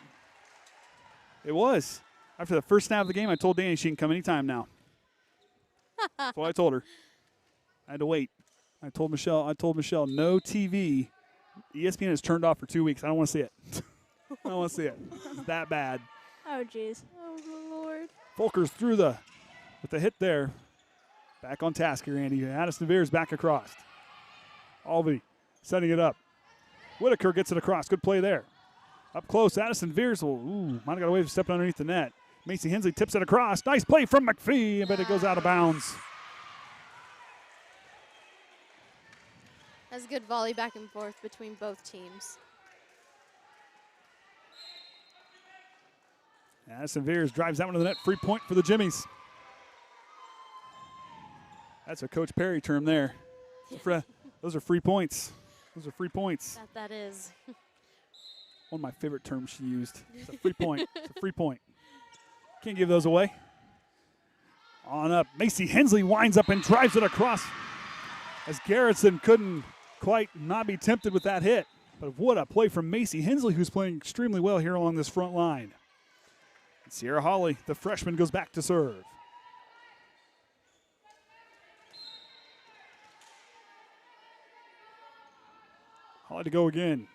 A: It was. After the first snap of the game, I told Danny she can come anytime now. That's what I told her. I had to wait. I told Michelle, no TV. ESPN is turned off for 2 weeks. I don't want to see it. I don't want to see it. It's that bad.
I: Oh, jeez.
C: Oh, Lord.
A: Folkers through with the hit there. Back on task here, Andy. Addison Viers back across. Alvey setting it up. Whitaker gets it across. Good play there. Up close, Addison Viers might have got away from stepping underneath the net. Macy Hensley tips it across. Nice play from McPhee, but it goes out of bounds.
C: That's a good volley back and forth between both teams.
A: Addison Viers drives that one to the net. Free point for the Jimmies. That's a Coach Perry term there. Those are free points. Those are free points.
C: That is.
A: One of my favorite terms she used. It's a free point. It's a free point. Can't give those away. On up. Macy Hensley winds up and drives it across. As Garrison couldn't quite not be tempted with that hit. But what a play from Macy Hensley, who's playing extremely well here along this front line. And Sierra Hawley, the freshman, goes back to serve. Hawley to go again.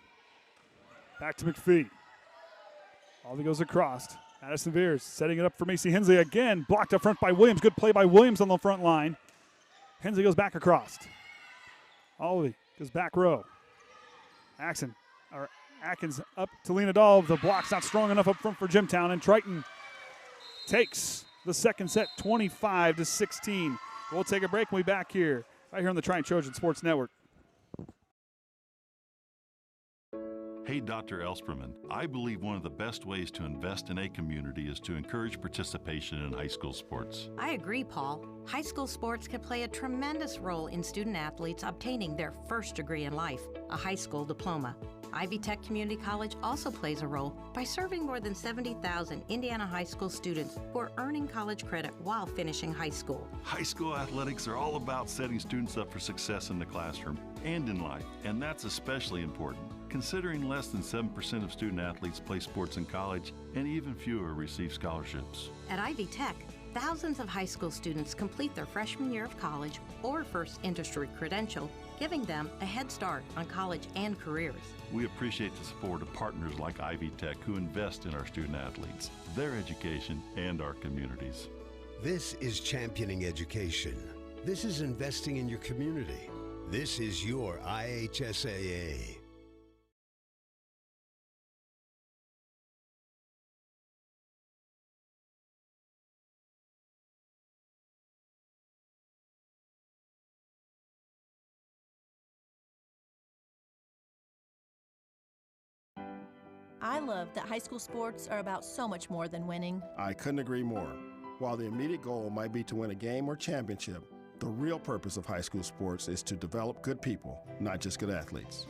A: Back to McPhee. Hawley goes across. Addison Viers setting it up for Macy Hensley again. Blocked up front by Williams. Good play by Williams on the front line. Hensley goes back across. Hawley goes back row. Atkins up to Lena Dahl. The block's not strong enough up front for Jimtown, and Triton takes the second set 25-16. We'll take a break and we'll be back here right here on the Triton Trojan Sports Network.
G: Hey, Dr. Elsperman, I believe one of the best ways to invest in a community is to encourage participation in high school sports.
J: I agree, Paul. High school sports can play a tremendous role in student athletes obtaining their first degree in life, a high school diploma. Ivy Tech Community College also plays a role by serving more than 70,000 Indiana high school students who are earning college credit while finishing high school.
G: High school athletics are all about setting students up for success in the classroom and in life, and that's especially important, considering less than 7% of student athletes play sports in college and even fewer receive scholarships.
J: At Ivy Tech, thousands of high school students complete their freshman year of college or first industry credential, giving them a head start on college and careers.
G: We appreciate the support of partners like Ivy Tech who invest in our student athletes, their education, and our communities.
F: This is championing education. This is investing in your community. This is your IHSAA.
K: I love that high school sports are about so much more than winning.
L: I couldn't agree more. While the immediate goal might be to win a game or championship, the real purpose of high school sports is to develop good people, not just good athletes.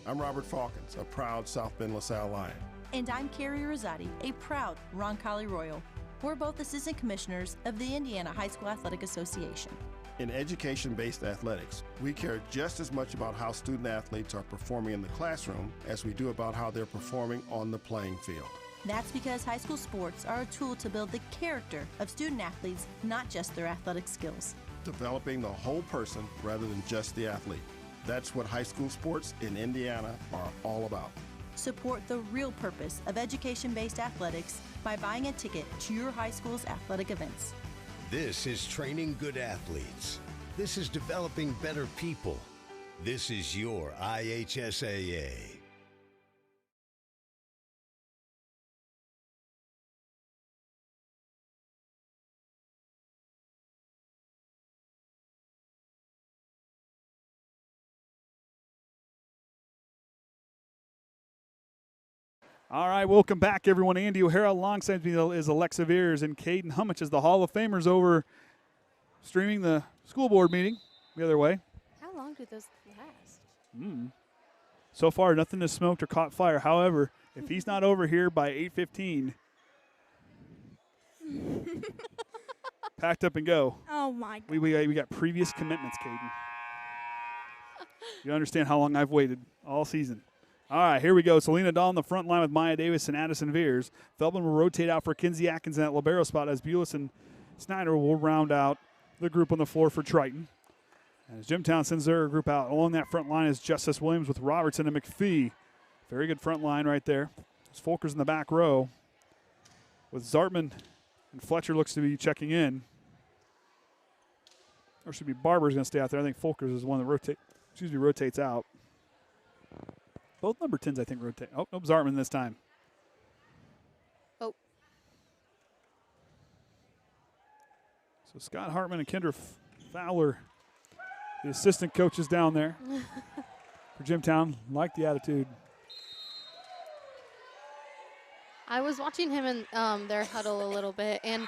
L: I'm Robert Falkins, a proud South Bend LaSalle Lion.
K: And I'm Carrie Rosati, a proud Roncalli Royal. We're both assistant commissioners of the Indiana High School Athletic Association.
L: In education-based athletics, we care just as much about how student athletes are performing in the classroom as we do about how they're performing on the playing field.
K: That's because high school sports are a tool to build the character of student athletes, not just their athletic skills.
L: Developing the whole person rather than just the athlete. That's what high school sports in Indiana are all about.
K: Support the real purpose of education-based athletics by buying a ticket to your high school's athletic events.
F: This is training good athletes. This is developing better people. This is your IHSAA.
A: All right, welcome back, everyone. Andy O'Hara alongside me is Alexa Viers and Kaden Hummitch as the Hall of Famers over streaming the school board meeting the other way.
C: How long do those last?
A: So far, nothing has smoked or caught fire. However, if he's not over here by 8:15, Packed up and go.
I: Oh, my God.
A: We got previous commitments, Kayden. You understand how long I've waited all season. All right, here we go. Selena Dahl on the front line with Maya Davis and Addison Viers. Feldman will rotate out for Kinsey Atkins in that libero spot as Bulis and Snyder will round out the group on the floor for Triton. As Jimtown sends their group out, along that front line is Justice Williams with Robertson and McPhee. Very good front line right there. There's Folkers in the back row with Zartman and Fletcher looks to be checking in. Or should be Barber's going to stay out there. I think Folkers is one that rotates out. Both number 10s, I think, rotate. Oh, nope, Zartman this time.
C: Oh.
A: So Scott Hartman and Kendra Fowler, the assistant coaches down there for Jimtown, like the attitude.
C: I was watching him in their huddle a little bit, and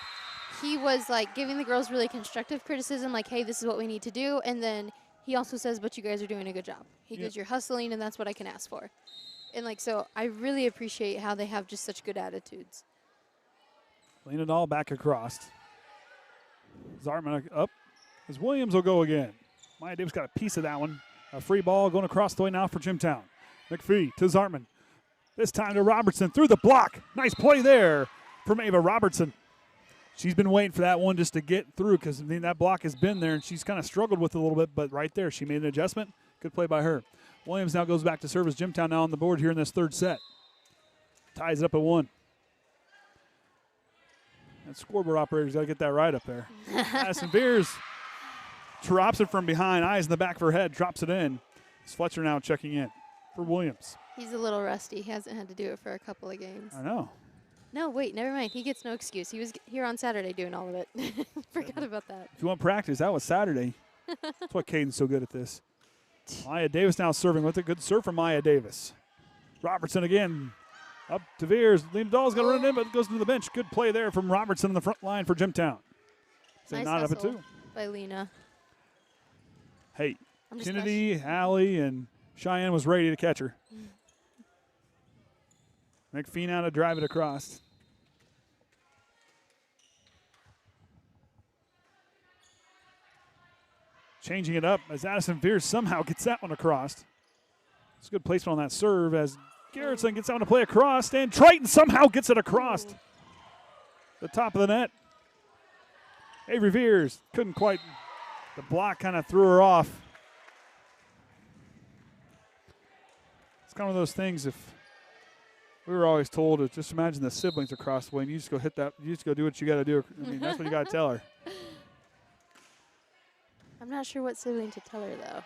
C: he was like giving the girls really constructive criticism, like, hey, this is what we need to do. And then he also says, but you guys are doing a good job. He goes, you're hustling, and that's what I can ask for. And, like, so I really appreciate how they have just such good attitudes.
A: Lean it all back across. Zartman up as Williams will go again. Maya Davis got a piece of that one. A free ball going across the way now for Jimtown. McPhee to Zartman. This time to Robertson through the block. Nice play there from Ava Robertson. She's been waiting for that one just to get through because, I mean, that block has been there, and she's kind of struggled with it a little bit, but right there she made an adjustment. Good play by her. Williams now goes back to service. Jimtown now on the board here in this third set. Ties it up at 1. That scoreboard operator's got to get that right up there. Addison Viers drops it from behind. Eyes in the back of her head. Drops it in. It's Fletcher now checking in for Williams.
C: He's a little rusty. He hasn't had to do it for a couple of games.
A: I know.
C: No, wait, never mind. He gets no excuse. He was here on Saturday doing all of it. Forgot about that.
A: If you want practice, that was Saturday. That's why Kayden's so good at this. Maya Davis now serving with it. Good serve from Maya Davis. Robertson again. Up to Viers. Lena Dahl's going to run in, but goes into the bench. Good play there from Robertson in the front line for Jimtown. So
C: nice
A: not up at 2.
C: By Lena.
A: Hey, Kennedy, Allie, and Cheyenne was ready to catch her. McPhee now to drive it across. Changing it up as Addison Viers somehow gets that one across. It's a good placement on that serve as Garrettson gets out to play across, and Triton somehow gets it across the top of the net. Avery Viers couldn't quite, the block kind of threw her off. It's kind of those things, if we were always told to just imagine the siblings across the way and you just go hit that, you just go do what you got to do. I mean, that's what you got to tell her.
C: I'm not sure what sibling to tell her, though.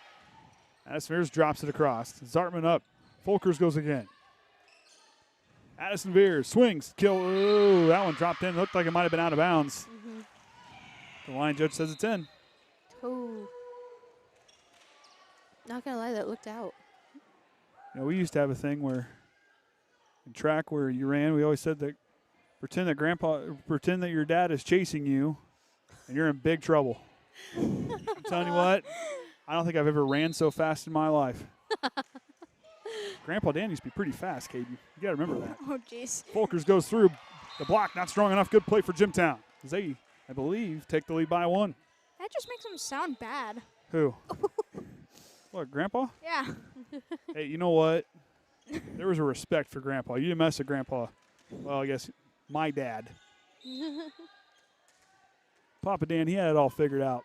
A: Addison Viers drops it across. Zartman up. Folkers goes again. Addison Viers swings. Kill. Ooh, that one dropped in. Looked like it might have been out of bounds. The line judge says it's in.
C: Oh. Not going to lie, that looked out.
A: You know, we used to have a thing where in track where you ran, we always said that pretend that your dad is chasing you and you're in big trouble. I'm telling you what, I don't think I've ever ran so fast in my life. Grandpa Dan used to be pretty fast, Kayden. You got to remember that.
I: Oh, jeez.
A: Folkers goes through the block, not strong enough. Good play for Jimtown. They, I believe, take the lead by 1.
I: That just makes him sound bad.
A: Who? What, Grandpa?
I: Yeah.
A: Hey, you know what? There was a respect for Grandpa. You didn't mess with Grandpa. Well, I guess my dad. Papa Dan, he had it all figured out.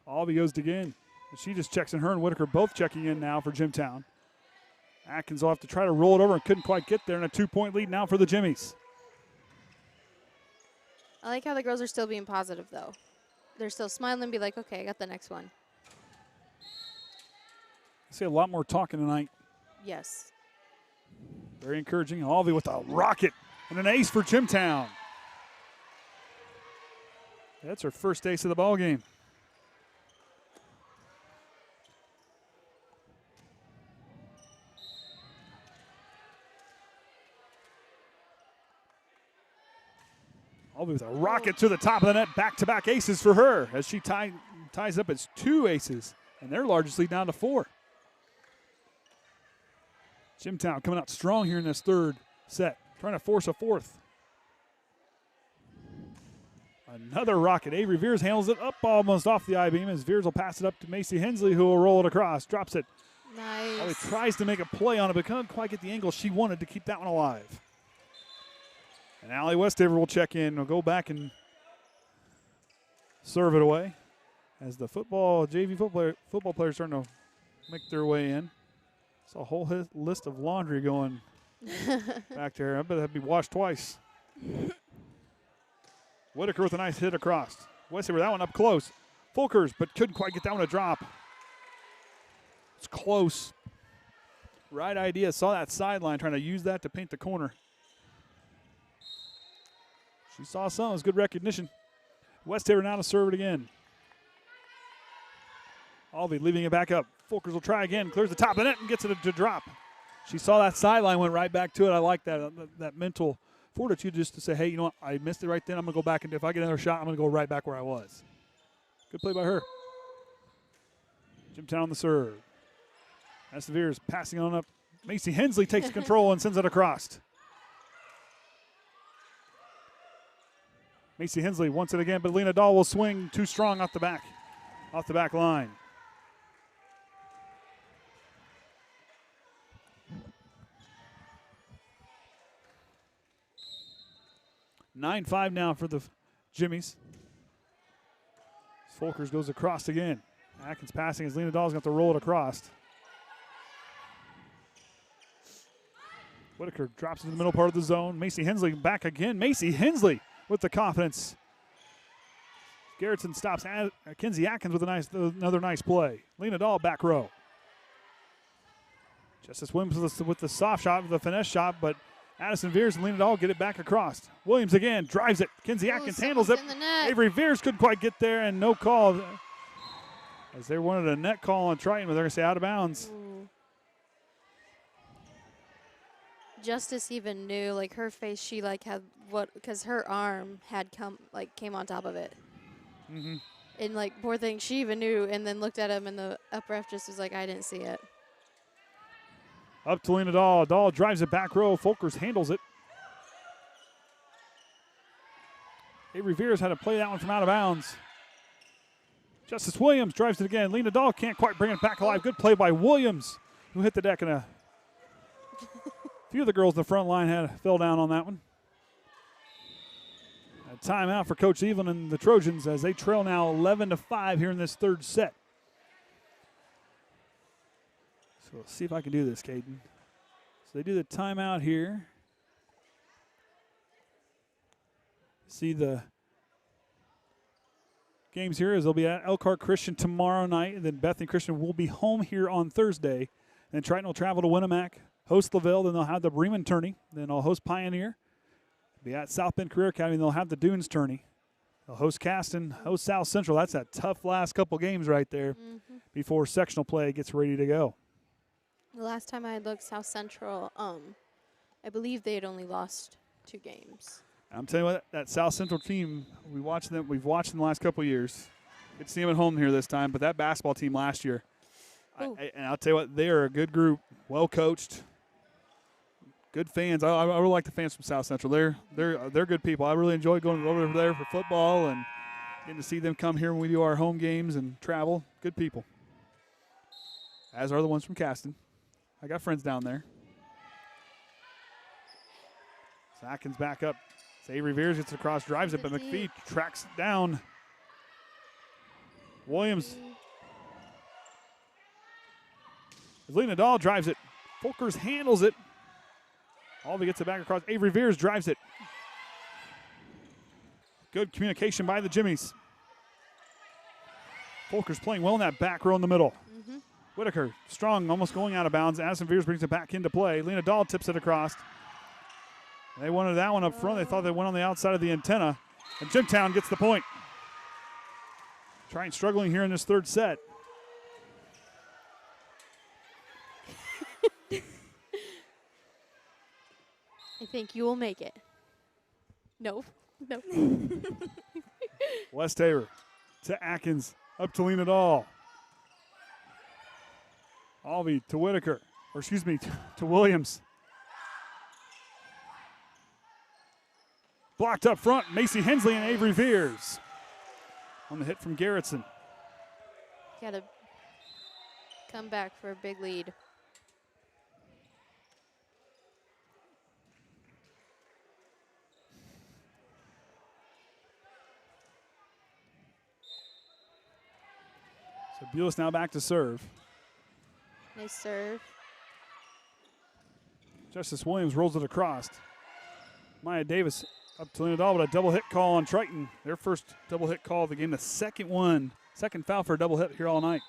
A: Albee goes to again. She just checks in. Her and Whitaker both checking in now for Jimtown. Atkins will have to try to roll it over and couldn't quite get there. And a 2-point lead now for the Jimmies.
C: I like how the girls are still being positive, though. They're still smiling and be like, okay, I got the next one.
A: I see a lot more talking tonight.
C: Yes.
A: Very encouraging. Albee with a rocket and an ace for Jimtown. That's her first ace of the ball game. Albee with a rocket to the top of the net. Back-to-back aces for her as she ties up its 2 aces, and their largest lead down to 4. Jimtown coming out strong here in this third set, trying to force a 4th. Another rocket. Avery Viers handles it up almost off the I-beam as Viers will pass it up to Macy Hensley, who will roll it across. Drops it.
C: Nice.
A: Probably tries to make a play on it, but couldn't quite get the angle she wanted to keep that one alive. And Allie Westaver will check in. We'll go back and serve it away as the JV football players starting to make their way in. It's a whole list of laundry going back there. I bet that'd be washed twice. Whitaker with a nice hit across. Westaver, that one up close. Folkers, but couldn't quite get that one to drop. It's close. Right idea. Saw that sideline, trying to use that to paint the corner. She saw some. It was good recognition. Westaver now to serve it again. Alvey leaving it back up. Folkers will try again. Clears the top of the net and gets it to drop. She saw that sideline, went right back to it. I like that mental fortitude just to say, hey, you know what? I missed it right then. I'm going to go back, and if I get another shot, I'm going to go right back where I was. Good play by her. Jimtown on the serve. That's Viers passing on up. Macy Hensley takes control and sends it across. Macy Hensley wants it again, but Lena Dahl will swing too strong off the back line. (9-5) now for the Jimmies. Folkers goes across again. Atkins passing as Lena Dahl's got to roll it across. Whitaker drops in the middle part of the zone. Macy Hensley back again. Macy Hensley with the confidence. Garrettson stops Kinsey Atkins with another nice play. Lena Dahl back row. Justice Williams with the soft shot, with the finesse shot, but Addison Viers and Lena Dahl get it back across. Williams again drives it. Kinsey Atkins handles it. Avery Viers couldn't quite get there, and no call. As they wanted a net call on Triton, but they're going to say out of bounds.
C: Ooh. Justice even knew, like her face, she like had because her arm had came on top of it.
A: Mm-hmm.
C: And like poor thing, she even knew, and then looked at him, and the up ref just was like, I didn't see it.
A: Up to Lena Dahl. Dahl drives it back row. Folkers handles it. Avery Viers had to play that one from out of bounds. Justice Williams drives it again. Lena Dahl can't quite bring it back alive. Good play by Williams, who hit the deck, and a few of the girls in the front line fell down on that one. A timeout for Coach Evelyn and the Trojans as they trail now 11-5 here in this third set. So let's see if I can do this, Kayden. So they do the timeout here. See the games here as they'll be at Elkhart Christian tomorrow night, and then Bethany Christian will be home here on Thursday. Then Triton will travel to Winnemac, host LaVille, then they'll have the Bremen tourney. Then they'll host Pioneer. Be at South Bend Career Academy, and they'll have the Dunes tourney. They'll host Caston, host South Central. That's a tough last couple games right there before sectional play gets ready to go.
C: The last time I had looked, South Central, I believe they had only lost 2 games.
A: I'm telling you what, that South Central team, we've watched them the last couple of years. Good to see them at home here this time, but that basketball team last year, and I'll tell you what, they are a good group, well coached, good fans. I really like the fans from South Central. They're good people. I really enjoy going over there for football and getting to see them come here when we do our home games and travel. Good people, as are the ones from Caston. I got friends down there. So Atkins back up. Avery Viers gets across, drives it, but McPhee tracks it down. Williams. Lena Dahl drives it. Folkers handles it. Alvey gets it back across. Avery Viers drives it. Good communication by the Jimmies. Folkers playing well in that back row in the middle. Whitaker, strong, almost going out of bounds. Addison Viers brings it back into play. Lena Dahl tips it across. They wanted that one up front. They thought they went on the outside of the antenna. And Jimtown gets the point. Trying struggling here in this third set.
C: I think you will make it. No.
A: Westaver to Atkins. Up to Lena Dahl. Alvey to Whitaker. Or excuse me, to Williams. Blocked up front, Macy Hensley and Avery Viers. On the hit from Garrettson.
C: Got to come back for a big lead.
A: So Bulis now back to serve.
C: Nice serve.
A: Justice Williams rolls it across. Maya Davis up to Lindahl with a double hit call on Triton. Their first double hit call of the game, the second one. Second foul for a double hit here all night.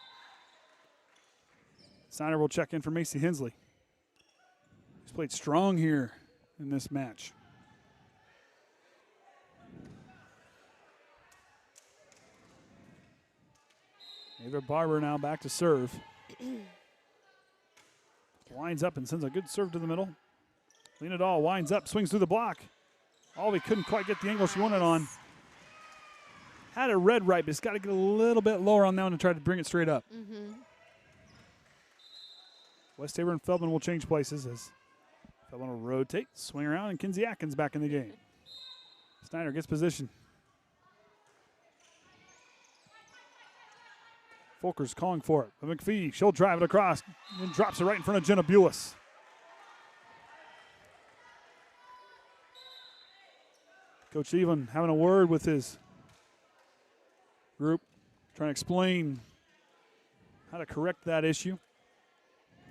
A: Snyder will check in for Macy Hensley. He's played strong here in this match. Ava Barber now back to serve. Winds up and sends a good serve to the middle. Lena Dahl winds up, swings through the block. Albee couldn't quite get the angle she wanted on. Had a red right, but it's got to get a little bit lower on that one to try to bring it straight up. Westaver and Feldman will change places as Feldman will rotate, swing around, and Kinsey Atkins back in the game. Snyder gets position. Folker's calling for it. But McPhee, she'll drive it across and drops it right in front of Jenna Bulis. Coach Even having a word with his group, trying to explain how to correct that issue.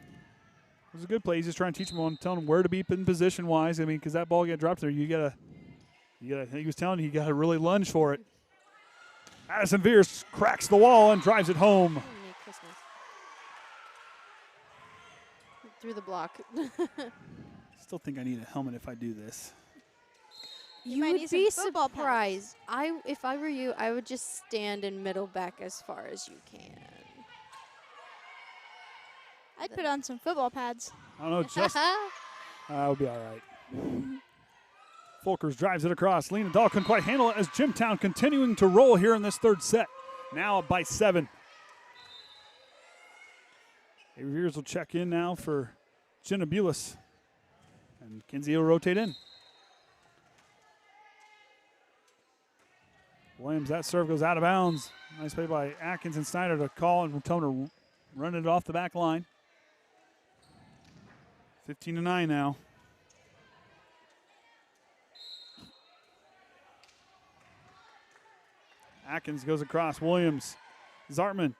A: It was a good play. He's just trying to teach them, telling them where to be in position wise. I mean, because that ball get dropped there, you gotta. He was telling you gotta really lunge for it. Addison Viers cracks the wall and drives it home.
C: Merry Christmas. Through the block.
A: Still think I need a helmet if I do this.
C: You would be surprised. If I were you, I would just stand in middle back as far as you can.
I: I'd put on some football pads.
A: I don't know, just that would be all right. Folkers drives it across. Lena Dahl couldn't quite handle it as Jimtown continuing to roll here in this third set. Now up by 7. Avery Viers will check in now for Jenna Bulis. And Kinsey will rotate in. Williams, that serve goes out of bounds. Nice play by Atkins and Snyder to call and tell him to run it off the back line. 15-9 now. Atkins goes across. Williams. Zartman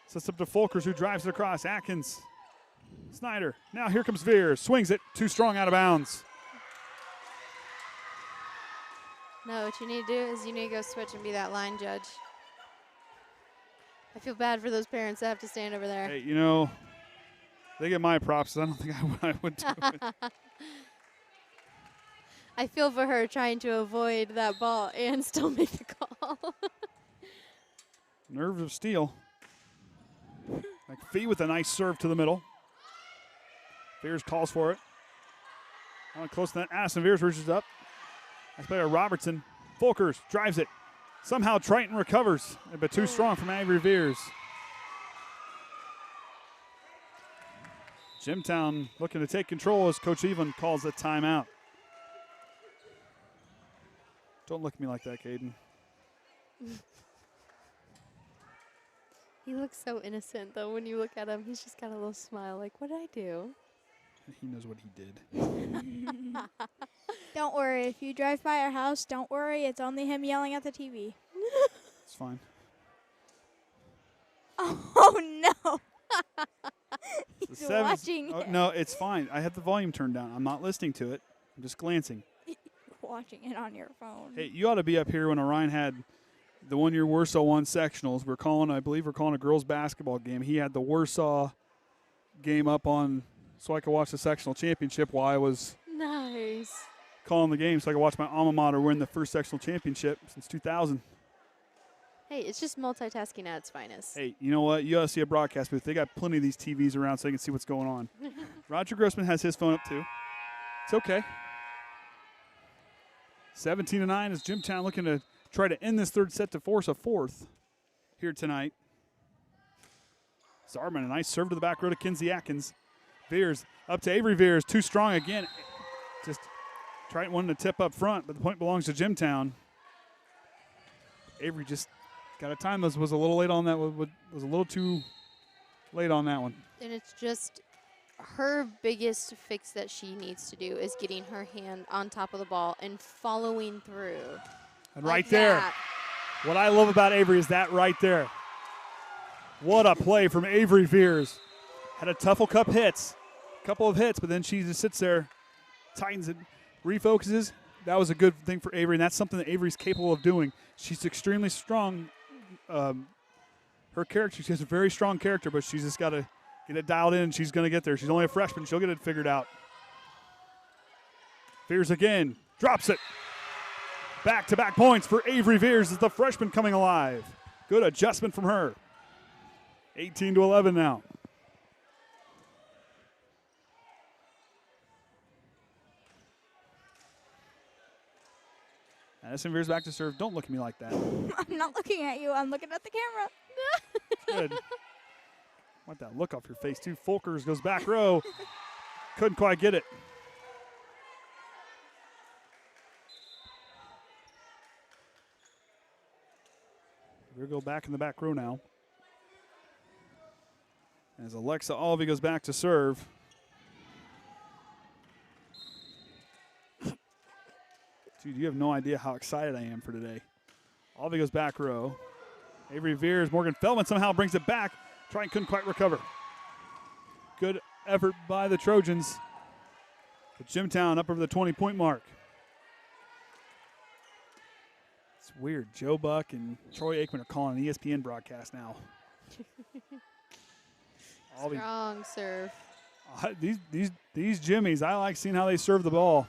A: sets up to Folkers, who drives it across. Atkins. Snyder. Now here comes Viers. Swings it. Too strong out of bounds.
C: No, what you need to do is you need to go switch and be that line judge. I feel bad for those parents that have to stand over there.
A: Hey, you know, they get my props. I don't think I would do it.
C: I feel for her trying to avoid that ball and still make the call.
A: Nerves of steel. McPhee with a nice serve to the middle. Viers calls for it. Not close to that. Addison Viers reaches up. Nice play by Robertson. Folkers drives it. Somehow Triton recovers, but too strong from Avery Viers. Jimtown looking to take control as Coach Even calls a timeout. Don't look at me like that, Kayden.
C: He looks so innocent, though. When you look at him, he's just got a little smile like, what did I do?
A: He knows what he did.
I: Don't worry. If you drive by our house, don't worry. It's only him yelling at the TV.
A: It's fine.
I: Oh, no. He's watching it.
A: No, it's fine. I have the volume turned down. I'm not listening to it. I'm just glancing.
I: Watching it on your phone.
A: Hey, you ought to be up here when Orion had the one-year Warsaw won sectionals. I believe we're calling a girls basketball game. He had the Warsaw game up on so I could watch the sectional championship while I was
C: nice
A: calling the game so I could watch my alma mater win the first sectional championship since 2000.
C: Hey, it's just multitasking at its finest.
A: Hey, you know what? You ought to see a broadcast booth. They got plenty of these TVs around so they can see what's going on. Roger Grossman has his phone up too. It's okay. 17-9 is Jimtown looking to try to end this third set to force a fourth here tonight. Zartman, a nice serve to the back row to Kinsey Atkins. Viers up to Avery Viers, too strong again. Just Triton wanted to tip up front, but the point belongs to Jimtown. Avery just got a time. Was a little late on that. Was a little too late on that one.
C: And it's just her biggest fix that she needs to do is getting her hand on top of the ball and following through.
A: And right there, what I love about Avery is that right there. What a play from Avery Viers. Had a couple of hits, but then she just sits there, tightens it, refocuses. That was a good thing for Avery, and that's something that Avery's capable of doing. She's extremely strong. Her character, she has a very strong character, but she's just got to get it dialed in, and she's going to get there. She's only a freshman. She'll get it figured out. Viers again, drops it. Back-to-back points for Avery Viers as the freshman coming alive. Good adjustment from her. 18-11 now. Addison Viers back to serve. Don't look at me like that.
I: I'm not looking at you. I'm looking at the camera.
A: Good. Want that look off your face, too. Folkers goes back row. Couldn't quite get it. We'll go back in the back row now. As Alexa Alvey goes back to serve. Dude, you have no idea how excited I am for today. Alvey goes back row. Avery Viers, Morgan Feldman somehow brings it back. Triton couldn't quite recover. Good effort by the Trojans. But Jimtown up over the 20-point mark. It's weird. Joe Buck and Troy Aikman are calling an ESPN broadcast now.
C: Strong serve.
A: These Jimmies, I like seeing how they serve the ball.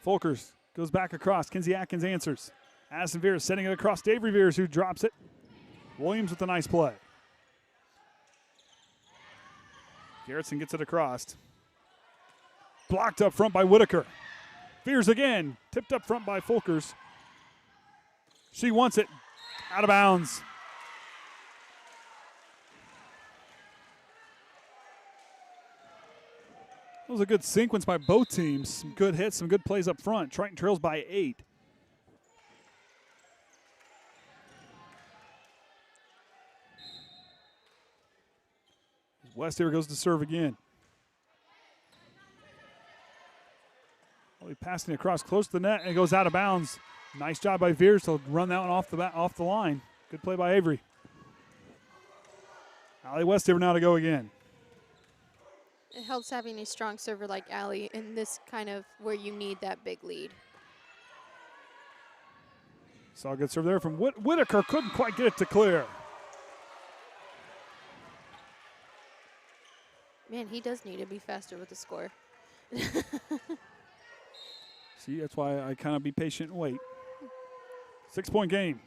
A: Folkers goes back across. Kinsey Atkins answers. Addison Viers setting it across to Avery Viers, who drops it. Williams with a nice play. Garrettson gets it across. Blocked up front by Whitaker. Viers again. Tipped up front by Folkers. She wants it. Out of bounds. That was a good sequence by both teams. Some good hits, some good plays up front. Triton trails by 8. Westaver goes to serve again. Passing it across close to the net, and it goes out of bounds. Nice job by Viers to run that one off the line. Good play by Avery. Allie Westaver now to go again.
C: It helps having a strong server like Allie in this kind of where you need that big lead.
A: Saw a good serve there from Whitaker. Couldn't quite get it to clear.
C: Man, he does need to be faster with the score.
A: See, that's why I kind of be patient and wait. 6-point game.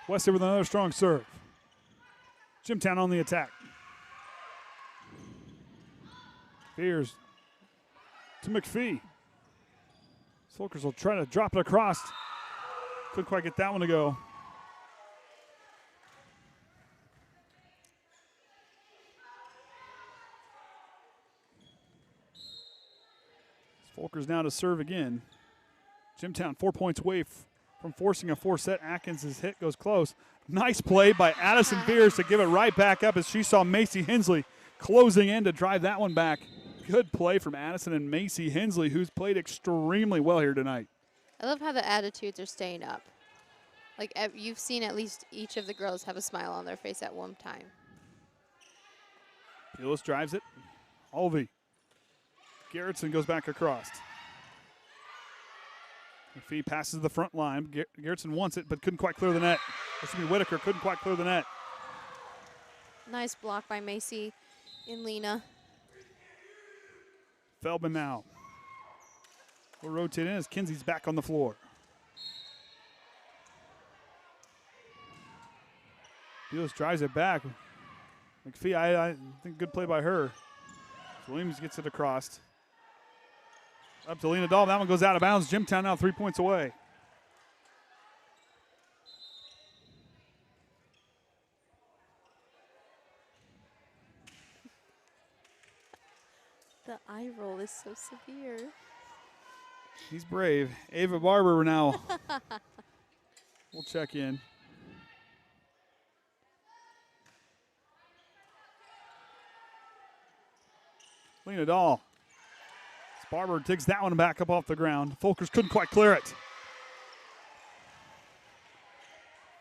A: Westaver with another strong serve. Jimtown on the attack. Viers to McPhee. Folkers will try to drop it across. Couldn't quite get that one to go. Folkers now to serve again. Jimtown 4 points away from forcing a 4-set. Atkins' hit goes close. Nice play by Addison Viers to give it right back up as she saw Macy Hensley closing in to drive that one back. Good play from Addison and Macy Hensley, who's played extremely well here tonight.
C: I love how the attitudes are staying up. Like, you've seen at least each of the girls have a smile on their face at one time.
A: Gillis drives it. Alvey. Garrettson goes back across. McPhee passes the front line. Garrettson wants it, but couldn't quite clear the net. Whitaker couldn't quite clear the net.
C: Nice block by Macy and Lena.
A: Feldman now. We'll rotate in as Kinsey's back on the floor. Gillis drives it back. McPhee, I think good play by her. Williams gets it across. Up to Lena Dahl. That one goes out of bounds. Jimtown now 3 points away.
C: The eye roll is so severe.
A: He's brave. Ava Barber now. We'll check in. Lena Dahl. Barber takes that one back up off the ground. Folkers couldn't quite clear it.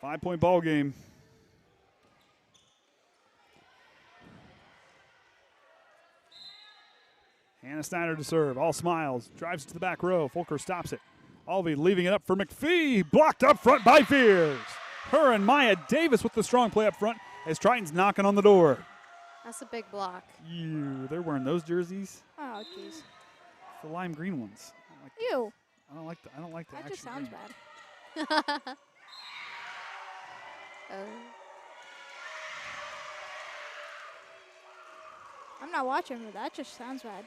A: 5-point ball game. Hannah Snyder to serve. All smiles. Drives it to the back row. Folkers stops it. Alvey leaving it up for McPhee. Blocked up front by Viers. Her and Maya Davis with the strong play up front as Triton's knocking on the door.
C: That's a big block.
A: Ew, they're wearing those jerseys.
I: Oh, jeez.
A: The lime green ones.
I: Ew.
A: I don't like the
I: That
A: action
I: just sounds
A: green.
I: bad. I'm not watching, but that just sounds bad.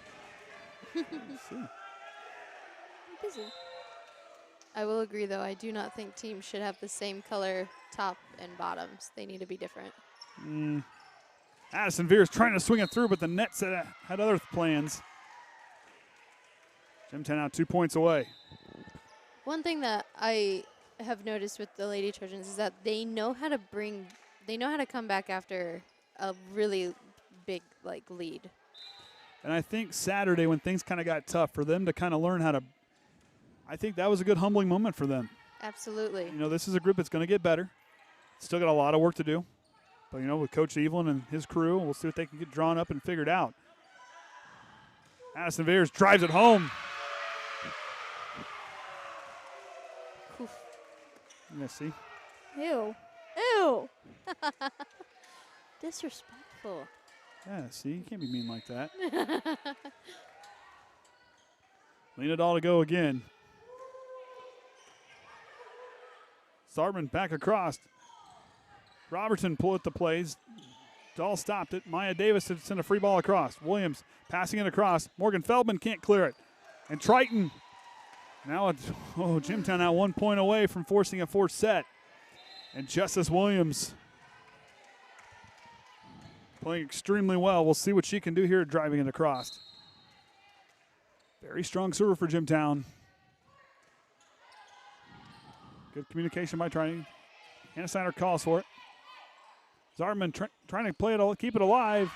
A: Let's see.
I: I'm busy.
C: I will agree, though. I do not think teams should have the same color top and bottoms. They need to be different.
A: Addison Viers trying to swing it through, but the net had other plans. Gemtown now 2 points away.
C: One thing that I have noticed with the Lady Trojans is that they know how to come back after a really big lead.
A: And I think Saturday when things kind of got tough for them to kind of learn how to, I think that was a good humbling moment for them.
C: Absolutely.
A: You know, this is a group that's going to get better. Still got a lot of work to do. But, you know, with Coach Evelyn and his crew, we'll see what they can get drawn up and figured out. Addison Viers drives it home. Let's see.
I: Ew. Ew.
C: Disrespectful.
A: Yeah, see, you can't be mean like that. Lena Dahl to go again. Sartman back across. Robertson pull it to plays. Dahl stopped it. Maya Davis to send a free ball across. Williams passing it across. Morgan Feldman can't clear it. And Triton. Now it's, Jimtown now 1 point away from forcing a fourth set. And Justice Williams playing extremely well. We'll see what she can do here driving it across. Very strong server for Jimtown. Good communication by Triton. Hannah Snyder calls for it. Zartman trying to play it, keep it alive.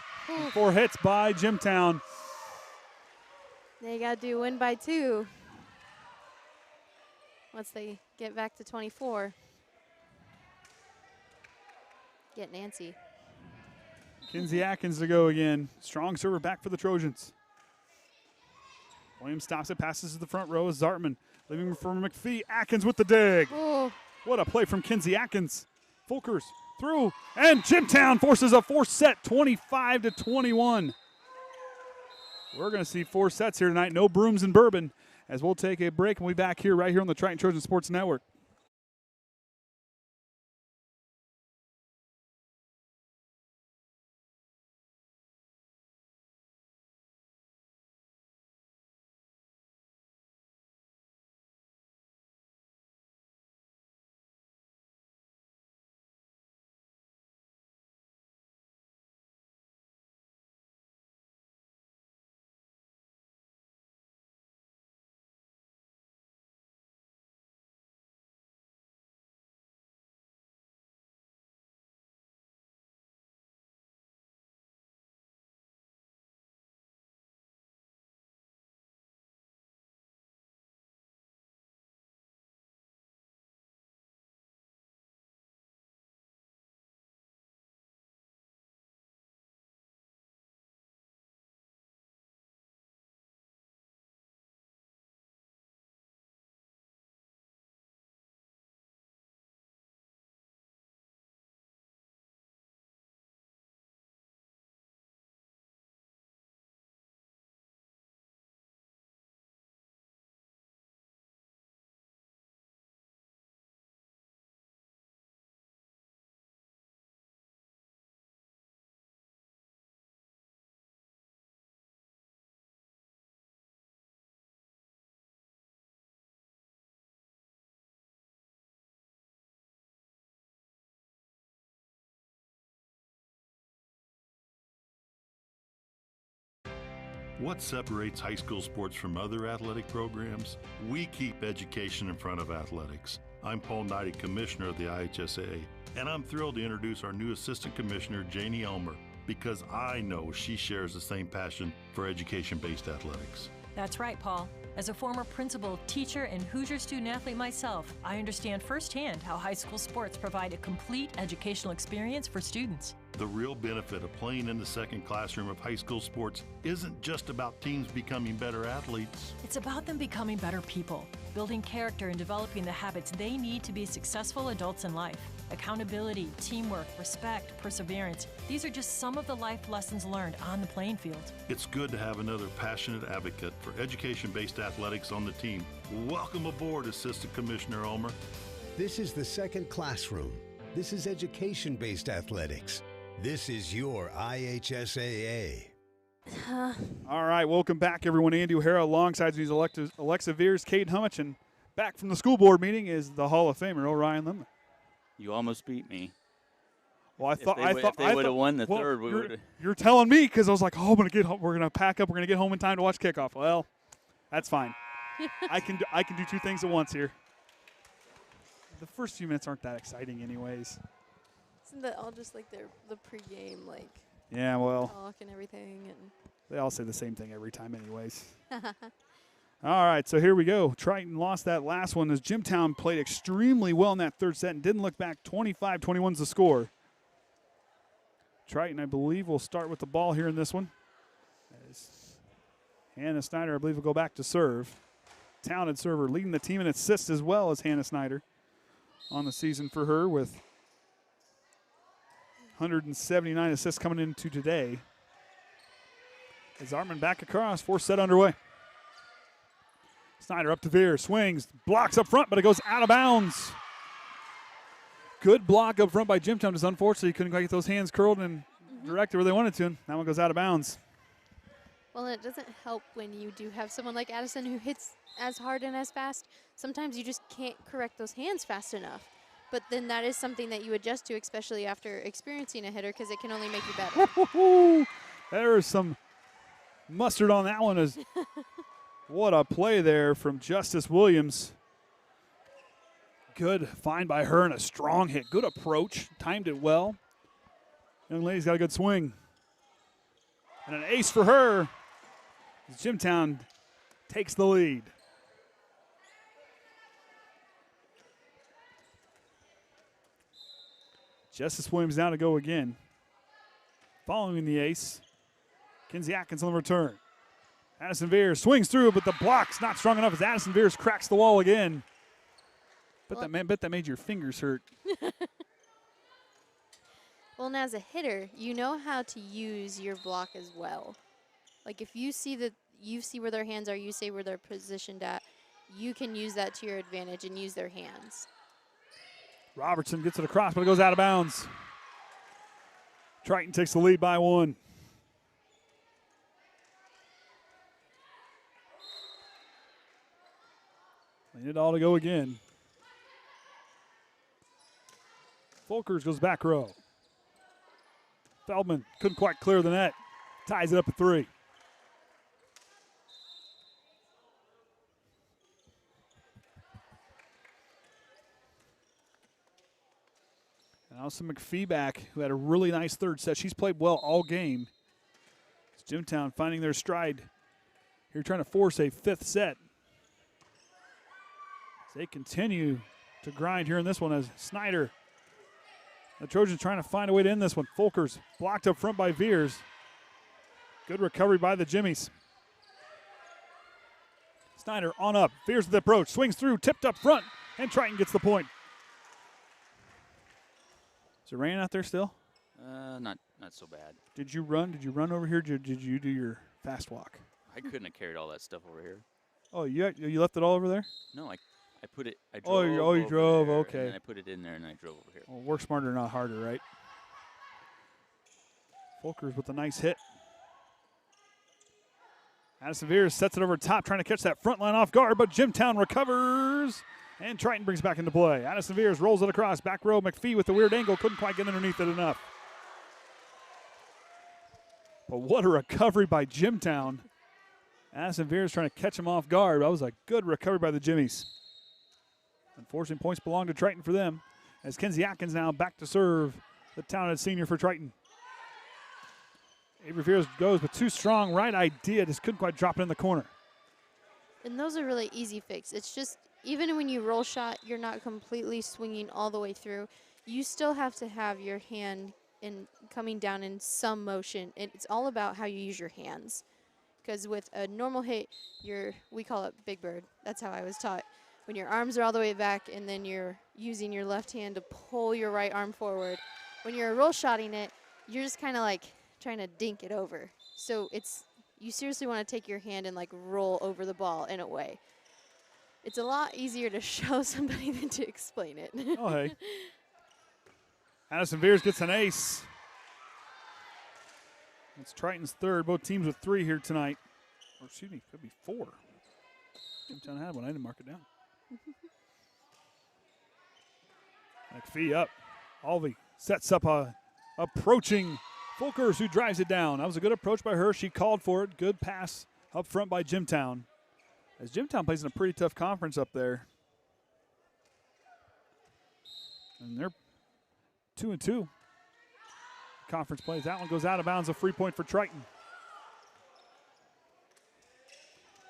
A: 4 hits by Jimtown.
C: They got to do win by 2. Once they get back to 24. Get Nancy.
A: Kinsey Atkins to go again. Strong server back for the Trojans. Williams stops it, passes to the front row. Zartman leaving for McPhee. Atkins with the dig.
C: Oh.
A: What a play from Kinsey Atkins. Folkers through, and Jimtown forces a fourth set, 25-21. We're going to see 4 sets here tonight. No brooms and bourbon, as we'll take a break and we'll be back here right here on the Triton Trojan Sports Network.
G: What separates high school sports from other athletic programs? We keep education in front of athletics. I'm Paul Knighty, Commissioner of the IHSAA, and I'm thrilled to introduce our new Assistant Commissioner, Janie Elmer, because I know she shares the same passion for education-based athletics.
H: That's right, Paul. As a former principal, teacher, and Hoosier student-athlete myself, I understand firsthand how high school sports provide a complete educational experience for students.
G: The real benefit of playing in the second classroom of high school sports isn't just about teams becoming better athletes.
H: It's about them becoming better people, building character and developing the habits they need to be successful adults in life. Accountability, teamwork, respect, perseverance. These are just some of the life lessons learned on the playing field.
G: It's good to have another passionate advocate for education-based athletics on the team. Welcome aboard, Assistant Commissioner Elmer.
F: This is the second classroom. This is education-based athletics. This is your IHSAA.
A: All right, welcome back, everyone. Andy O'Hara alongside these Alexa Viers, Kaden Hummitch, and back from the school board meeting is the Hall of Famer, Orion Lemler.
M: You almost beat me.
A: Well,
M: if they would have won the third, we would have.
A: You're telling me because I was like, oh, we're gonna pack up. We're gonna get home in time to watch kickoff. Well, that's fine. I can do two things at once here. The first few minutes aren't that exciting, anyways.
C: Isn't that all just like the pregame, like?
A: Yeah, well.
C: Talk and everything, and.
A: They all say the same thing every time, anyways. All right, so here we go. Triton lost that last one as Jimtown played extremely well in that third set and didn't look back. 25-21's the score. Triton, I believe, will start with the ball here in this one. As Hannah Snyder, I believe, will go back to serve. Talented server, leading the team in assists as well as Hannah Snyder on the season for her with 179 assists coming into today. As Artman back across, fourth set underway. Snyder up to Viers, swings, blocks up front, but it goes out of bounds. Good block up front by Jimtown. Just unfortunately, couldn't quite get those hands curled and directed where they wanted to. That one goes out of bounds.
C: Well, it doesn't help when you do have someone like Addison who hits as hard and as fast. Sometimes you just can't correct those hands fast enough. But then that is something that you adjust to, especially after experiencing a hitter, because it can only make you better.
A: There is some mustard on that one. As what a play there from Justice Williams. Good find by her and a strong hit. Good approach. Timed it well. Young lady's got a good swing. And an ace for her as Jimtown takes the lead. Justice Williams now to go again. Following the ace, Kinsey Atkins on the return. Addison Viers swings through, but the block's not strong enough as Addison Viers cracks the wall again. Bet that made your fingers hurt.
C: Well, and as a hitter, you know how to use your block as well. Like if you see where their hands are, you see where they're positioned at, you can use that to your advantage and use their hands.
A: Robertson gets it across, but it goes out of bounds. Triton takes the lead by one. They need it all to go again. Folkers goes back row. Feldman couldn't quite clear the net. Ties it up at 3. And Allison McPhee back, who had a really nice third set. She's played well all game. It's Jimtown finding their stride here, trying to force a fifth set. As they continue to grind here in this one as Snyder, the Trojans trying to find a way to end this one. Folkers blocked up front by Viers. Good recovery by the Jimmies. Snyder on up. Viers with the approach. Swings through, tipped up front, and Triton gets the point. Is it raining out there still?
M: Not so bad.
A: Did you run? Did you run over here? Did you do your fast walk?
M: I couldn't have carried all that stuff over here.
A: Oh, you left it all over there?
M: No, I put it. I drove.
A: You drove.
M: There,
A: okay.
M: And then I put it in there, and I drove over here.
A: Well, work smarter, not harder, right? Folkers with a nice hit. Addison Viers sets it over top, trying to catch that front line off guard, but Jimtown recovers, and Triton brings back into play. Addison Viers rolls it across, back row. McPhee with the weird angle, couldn't quite get underneath it enough. But what a recovery by Jimtown. Addison Viers trying to catch him off guard. That was a good recovery by the Jimmies. Unfortunately, points belong to Triton for them. As Kenzie Atkins now back to serve, the talented senior for Triton. Avery Viers goes with too strong. Right idea, just couldn't quite drop it in the corner.
C: And those are really easy fix. It's just, even when you roll shot, you're not completely swinging all the way through. You still have to have your hand in coming down in some motion. It's all about how you use your hands. Because with a normal hit, we call it big bird. That's how I was taught. When your arms are all the way back and then you're using your left hand to pull your right arm forward. When you're roll shotting it, you're just kind of like trying to dink it over. So you seriously want to take your hand and like roll over the ball in a way. It's a lot easier to show somebody than to explain it.
A: Oh, hey. Addison Viers gets an ace. It's Triton's third. Both teams with 3 here tonight. Or excuse me, could be 4. Jimtown had one. I didn't mark it down. McPhee up. Alvey sets up a approaching Folkers, who drives it down. That was a good approach by her. She called for it. Good pass up front by Jimtown. As Jimtown plays in a pretty tough conference up there. And they're 2-2. Conference plays. That one goes out of bounds. A free point for Triton.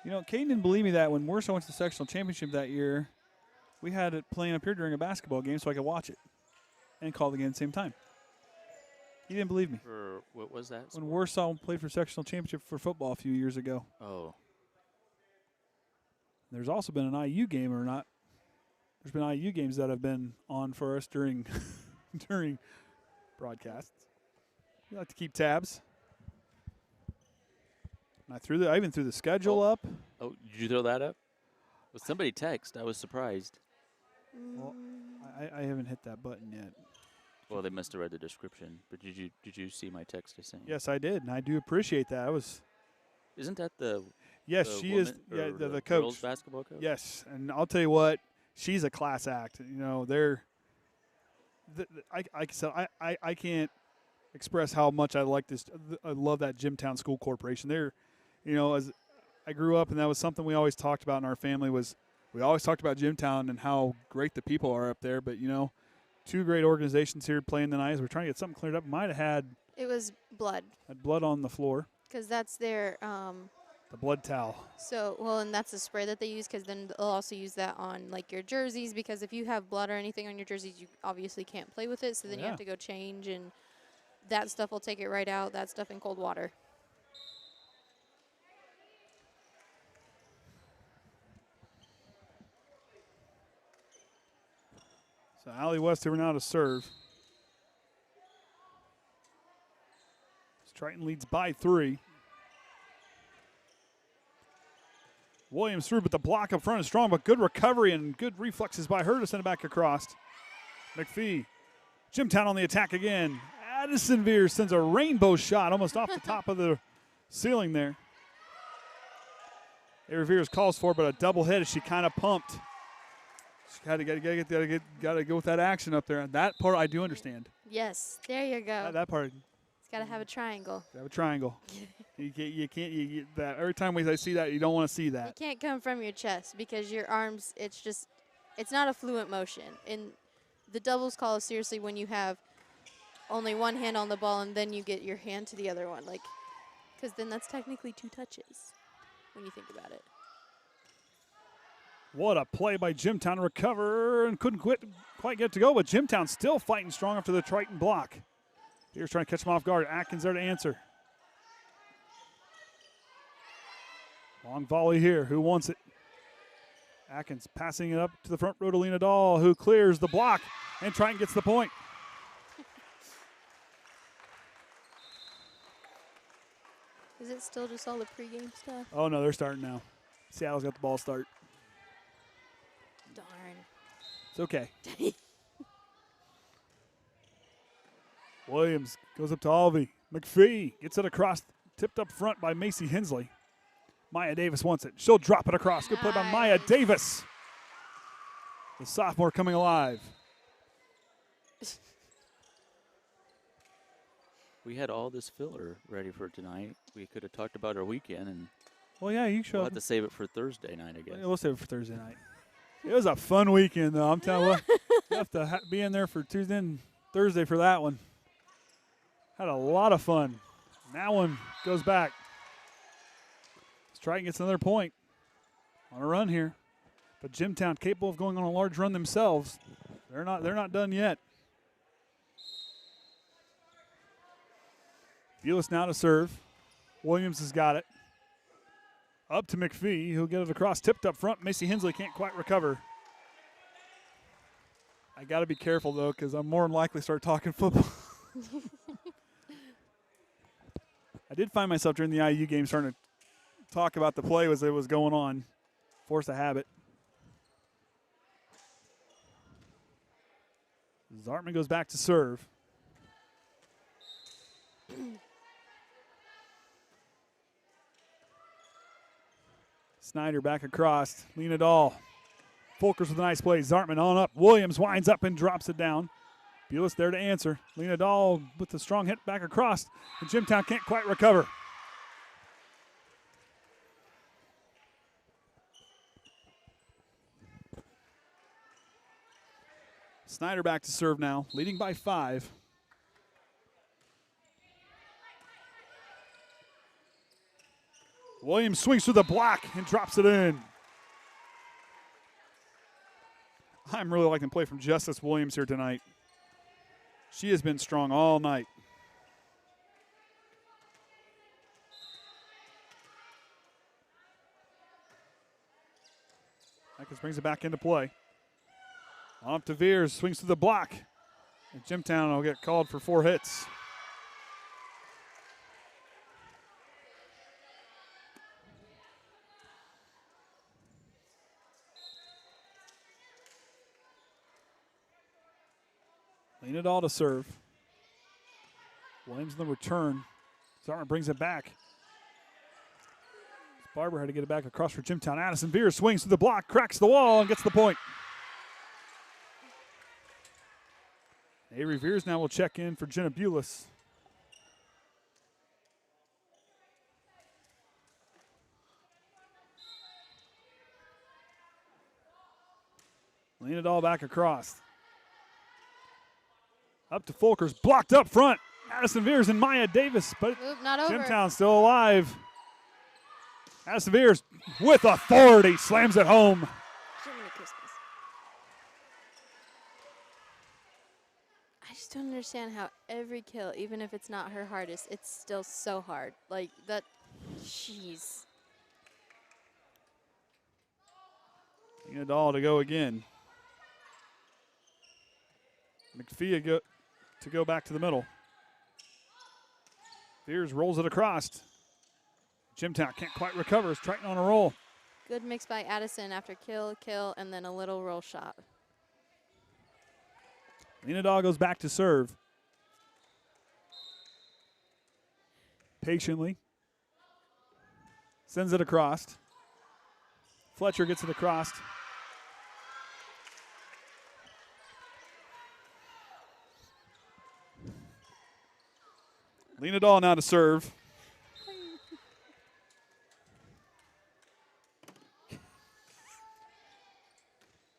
A: You know, Kayden didn't believe me that when Warsaw went to the sectional championship that year, we had it playing up here during a basketball game so I could watch it and call the game at the same time. He didn't believe me.
M: What was that?
A: When Warsaw played for sectional championship for football a few years ago.
M: Oh.
A: There's also been an IU game or not. There's been IU games that have been on for us during during broadcasts. We like to keep tabs. And I even threw the schedule up.
M: Oh, did you throw that up? Well, somebody text. I was surprised.
A: Well, I haven't hit that button yet.
M: Well, they must have read the description. But did you see my text I sent you?
A: Yes, I did, and I do appreciate that.
M: Isn't that the?
A: Yes,
M: the
A: she
M: woman,
A: is. Yeah,
M: or
A: the coach.
M: Girls basketball coach.
A: Yes, and I'll tell you what, she's a class act. You know, I can't express how much I like this. I love that Jimtown School Corporation. They're, you know, as I grew up, and that was something we always talked about in our family was we always talked about Jimtown and how great the people are up there. But, you know, 2 great organizations here playing tonight. We're trying to get something cleared up. Might have had.
C: It was blood.
A: Had blood on the floor.
C: Because that's their.
A: The blood towel.
C: So, well, and that's the spray that they use because then they'll also use that on, like, your jerseys because if you have blood or anything on your jerseys, you obviously can't play with it. So then you have to go change, and that stuff will take it right out, that stuff in cold water.
A: So Allie West here now to serve. Triton leads by 3. Williams through, but the block up front is strong, but good recovery and good reflexes by her to send it back across. McPhee, Jimtown on the attack again. Addison Viers sends a rainbow shot almost off the top of the ceiling there. Avery Viers calls for it, but a double hit as she kind of pumped. She got to go with that action up there. And that part I do understand.
C: Yes, there you go.
A: That part.
C: It's got to have a triangle.
A: Have a triangle. You can't that every time I see that, you don't want to see that.
C: It can't come from your chest because your arms, it's not a fluent motion. And the doubles call is seriously when you have only one hand on the ball and then you get your hand to the other one. Like, because then that's technically 2 touches when you think about it.
A: What a play by Jimtown to recover and couldn't quite get it to go, but Jimtown still fighting strong after the Triton block. Here's trying to catch him off guard. Atkins there to answer. Long volley here. Who wants it? Atkins passing it up to the front row to Lena Dahl, who clears the block, and Triton gets the point.
C: Is it still just all the pregame stuff?
A: Oh, no, they're starting now. Seattle's got the ball start.
C: Darn.
A: It's okay. Williams goes up to Alvey. McPhee gets it across, tipped up front by Macy Hensley. Maya Davis wants it. She'll drop it across. Good play by Maya Davis. The sophomore coming alive.
M: We had all this filler ready for tonight. We could have talked about our weekend, and
A: Well, yeah, you show
M: We'll
A: up.
M: have to save it for Thursday night, I guess.
A: Yeah, we'll save it for Thursday night. It was a fun weekend, though. I'm telling you, you have to be in there for Tuesday and Thursday for that one. Had a lot of fun. And that one goes back. Triton gets another point on a run here. But Jimtown capable of going on a large run themselves. They're not done yet. Viers now to serve. Williams has got it. Up to McPhee. He'll get it across. Tipped up front. Macy Hensley can't quite recover. I got to be careful, though, because I'm more than likely start talking football. I did find myself during the IU game starting to talk about the play as it was going on. Force a habit. Zartman goes back to serve. Snyder back across. Lena Dahl. Folkers with a nice play. Zartman on up. Williams winds up and drops it down. Bulis there to answer. Lena Dahl with the strong hit back across. And Jimtown can't quite recover. Snyder back to serve now, leading by 5. Williams swings through the block and drops it in. I'm really liking the play from Justice Williams here tonight. She has been strong all night. Atkins brings it back into play. On up to Viers, swings through the block. And Jimtown will get called for 4 hits. Lena Dahl to serve. Williams in the return. Zartman brings it back. Barber had to get it back across for Jimtown. Addison Viers swings through the block, cracks the wall, and gets the point. Avery Viers now will check in for Jenna Bulis. Lena Dahl back across. Up to Folkers, blocked up front. Addison Viers and Maya Davis, but
C: not over.
A: Jimtown still alive. Addison Viers with authority slams it home.
C: I just don't understand how every kill, even if it's not her hardest, it's still so hard. Like that, jeez.
A: Lena Dahl to go again. McPhee to go back to the middle. Viers rolls it across. Jimtown can't quite recover. It's Triton on a roll.
C: Good mix by Addison after kill, and then a little roll shot.
A: Lena Dahl goes back to serve. Patiently. Sends it across. Fletcher gets it across. Lena Dahl now to serve.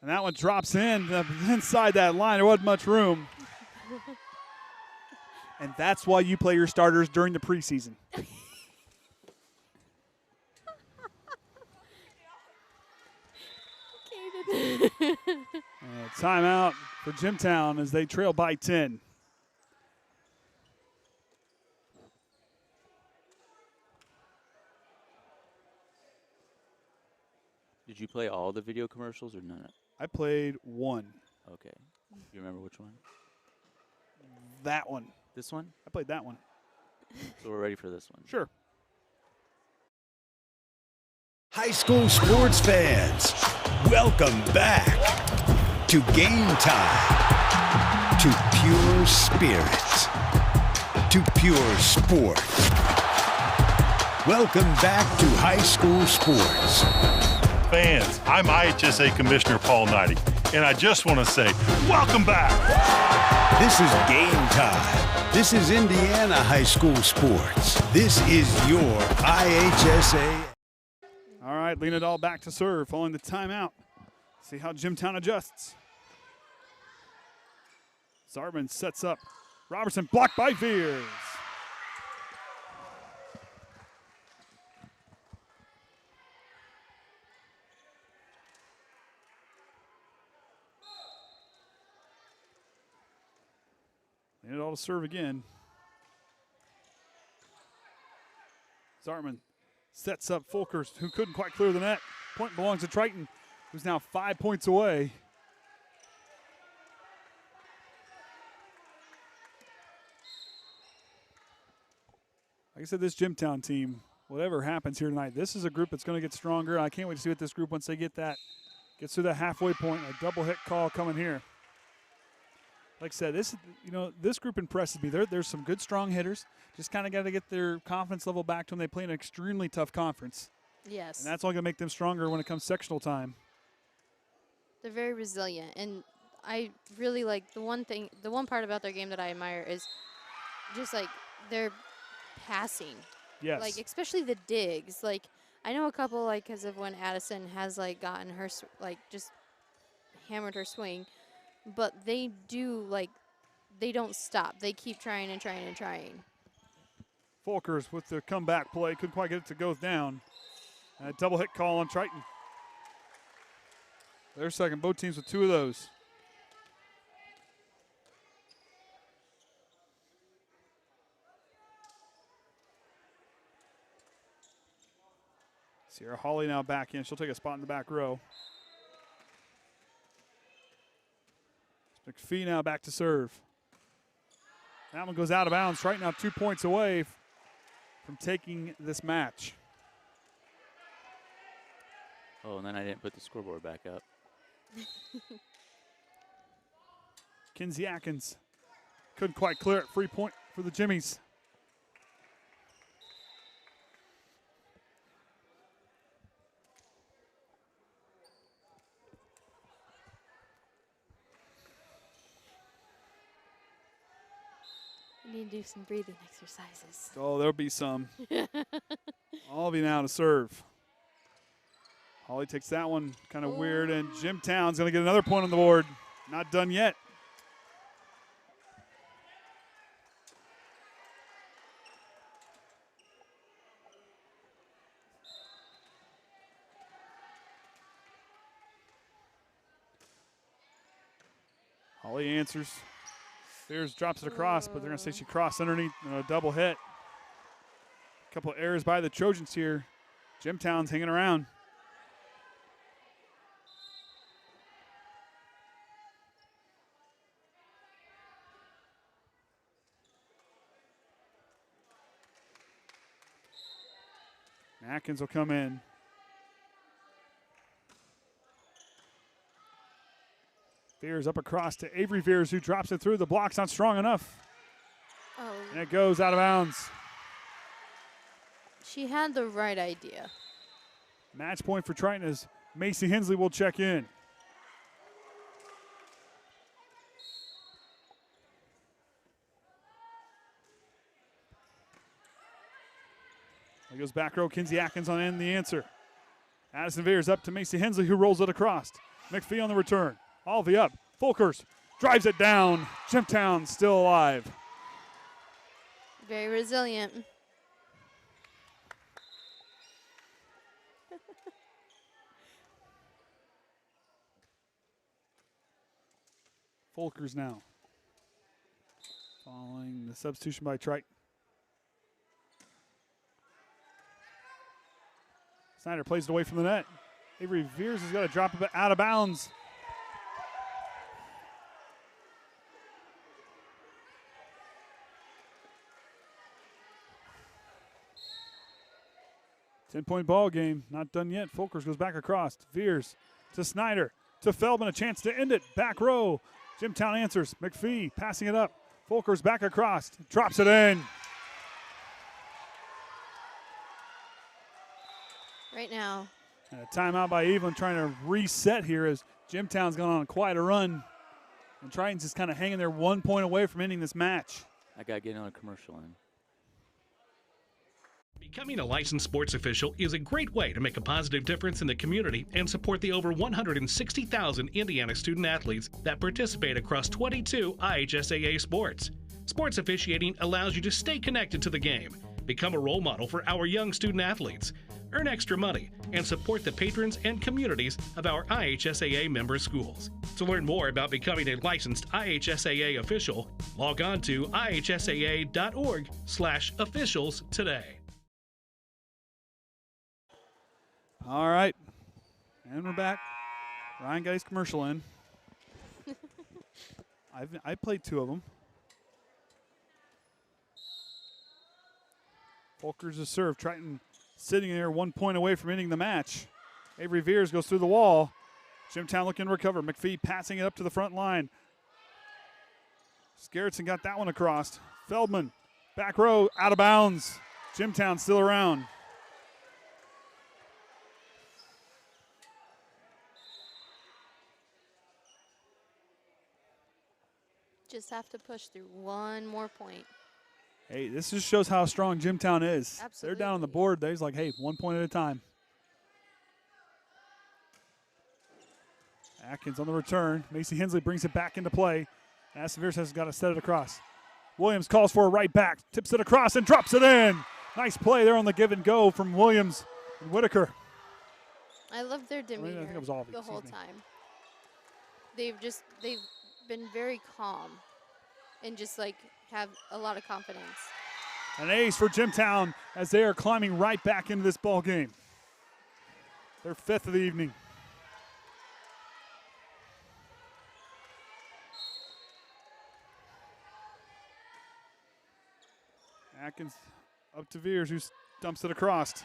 A: And that one drops in inside that line. There wasn't much room. And that's why you play your starters during the preseason. Timeout for Jimtown as they trail by 10.
M: Did you play all the video commercials or none?
A: I played one.
M: Okay. You remember which one?
A: That one.
M: This one?
A: I played that one.
M: So we're ready for this one.
A: Sure.
F: High school sports fans, welcome back to Game Time, to pure spirit, to pure sport. Welcome back to high school sports.
G: Fans, I'm IHSAA Commissioner Paul Knighty, and I just want to say, welcome back.
F: This is Game Time. This is Indiana high school sports. This is your IHSAA
A: All right, Leonadal back to serve following the timeout. See how Jimtown adjusts. Zartman sets up. Robertson blocked by Viers. Leonadal to serve again. Zartman sets up Fulkers, who couldn't quite clear the net. Point belongs to Triton, who's now 5 points away. Like I said, this Jimtown team, whatever happens here tonight, this is a group that's going to get stronger. I can't wait to see what this group, once they gets to the halfway point, a double hit call coming here. Like I said, this group impresses me. There's some good, strong hitters. Just kind of got to get their confidence level back to them. They play an extremely tough conference.
C: Yes.
A: And that's all going to make them stronger when it comes sectional time.
C: They're very resilient, and I really like the one part about their game that I admire is just like their passing.
A: Yes.
C: Like especially the digs. Like I know a couple like because of when Addison has like gotten her just hammered her swing, but they don't stop. They keep trying and trying and trying.
A: Fulkers with the comeback play. Couldn't quite get it to go down. A double hit call on Triton. They're second. Both teams with 2 of those. Sierra Hawley now back in. She'll take a spot in the back row. McPhee now back to serve. That one goes out of bounds. Triton now 2 points away from taking this match.
M: Oh, and then I didn't put the scoreboard back up.
A: Kinsey Atkins couldn't quite clear it. Free point for the Jimmies.
C: We need to do some breathing exercises.
A: Oh, there'll be some. Albie now to serve. Holly takes that one kind of weird, and Jimtown's going to get another point on the board. Not done yet. Holly answers. Viers drops it across, but they're going to say she crossed underneath a double hit. A couple of errors by the Trojans here. Jimtown's hanging around. Atkins will come in. Viers up across to Avery Viers, who drops it through. The block's not strong enough.
C: Oh.
A: And it goes out of bounds.
C: She had the right idea.
A: Match point for Triton as Macy Hensley will check in. There goes back row. Kinsey Atkins on in the answer. Addison Viers up to Macy Hensley, who rolls it across. McPhee on the return. Alvey up. Fulkers drives it down. Jimtown still alive.
C: Very resilient.
A: Fulkers now. Following the substitution by Triton. Snyder plays it away from the net. Avery Viers has got to drop it out of bounds. Ten-point ball game, not done yet. Fulkers goes back across. Viers to Snyder, to Feldman, a chance to end it. Back row. Jimtown answers. McPhee passing it up. Fulkers back across, drops it in.
C: Right now.
A: And a timeout by Evelyn trying to reset here as Jimtown's gone on quite a run. And Triton's just kind of hanging there 1 point away from ending this match.
M: I got to get on a commercial in.
N: Becoming a licensed sports official is a great way to make a positive difference in the community and support the over 160,000 Indiana student athletes that participate across 22 IHSAA sports. Sports officiating allows you to stay connected to the game, become a role model for our young student athletes, earn extra money, and support the patrons and communities of our IHSAA member schools. To learn more about becoming a licensed IHSAA official, log on to ihsaa.org/officials today.
A: All right, and we're back. Ryan got his commercial in. I played 2 of them. Volker's a serve. Triton sitting there 1 point away from ending the match. Avery Viers goes through the wall. Jimtown looking to recover. McPhee passing it up to the front line. Skerritson got that one across. Feldman, back row, out of bounds. Jimtown still around.
C: Just have to push through 1 more point.
A: Hey, this just shows how strong Jimtown is.
C: Absolutely.
A: They're down on the board. They're like, hey, 1 point at a time. Atkins on the return. Macy Hensley brings it back into play. Viers has got to set it across. Williams calls for a right back, tips it across and drops it in. Nice play there on the give and go from Williams and Whitaker.
C: I love their demeanor
A: I think it was Alvey,
C: the whole time. They've been very calm and just like have a lot of confidence.
A: An ace for Jimtown as they are climbing right back into this ball game. Their 5th of the evening. Atkins up to Viers, who dumps it across.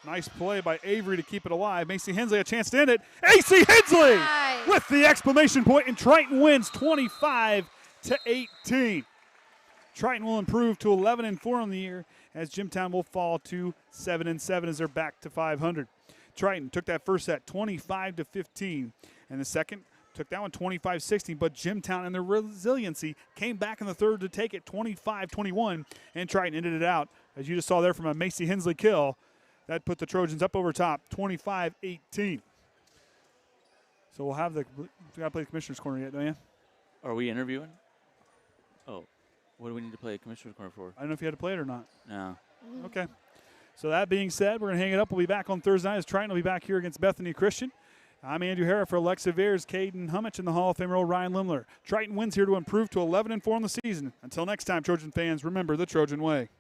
A: Nice play by Avery to keep it alive. Macy Hensley a chance to end it. AC Hensley
C: Nice.
A: with the exclamation point, and Triton wins 25-18. Triton will improve to 11-4 on the year, as Jimtown will fall to 7-7 as they're back to 500. Triton took that first set 25-15, and the second took that one 25-16, but Jimtown and their resiliency came back in the third to take it 25-21, and Triton ended it out, as you just saw there from a Macy Hensley kill. That put the Trojans up over top, 25-18. So we'll have we got to play the Commissioner's Corner yet, don't you?
M: Are we interviewing? Oh, what do we need to play a Commissioner's Corner for?
A: I don't know if you had to play it or not.
M: No.
A: Okay. So that being said, we're going to hang it up. We'll be back on Thursday night as Triton will be back here against Bethany Christian. I'm Andrew Harra for Alexa Viers, Kayden, Hummitch, and the Hall of Famer Orion Lemler. Triton wins here to improve to 11-4 on the season. Until next time, Trojan fans, remember the Trojan way.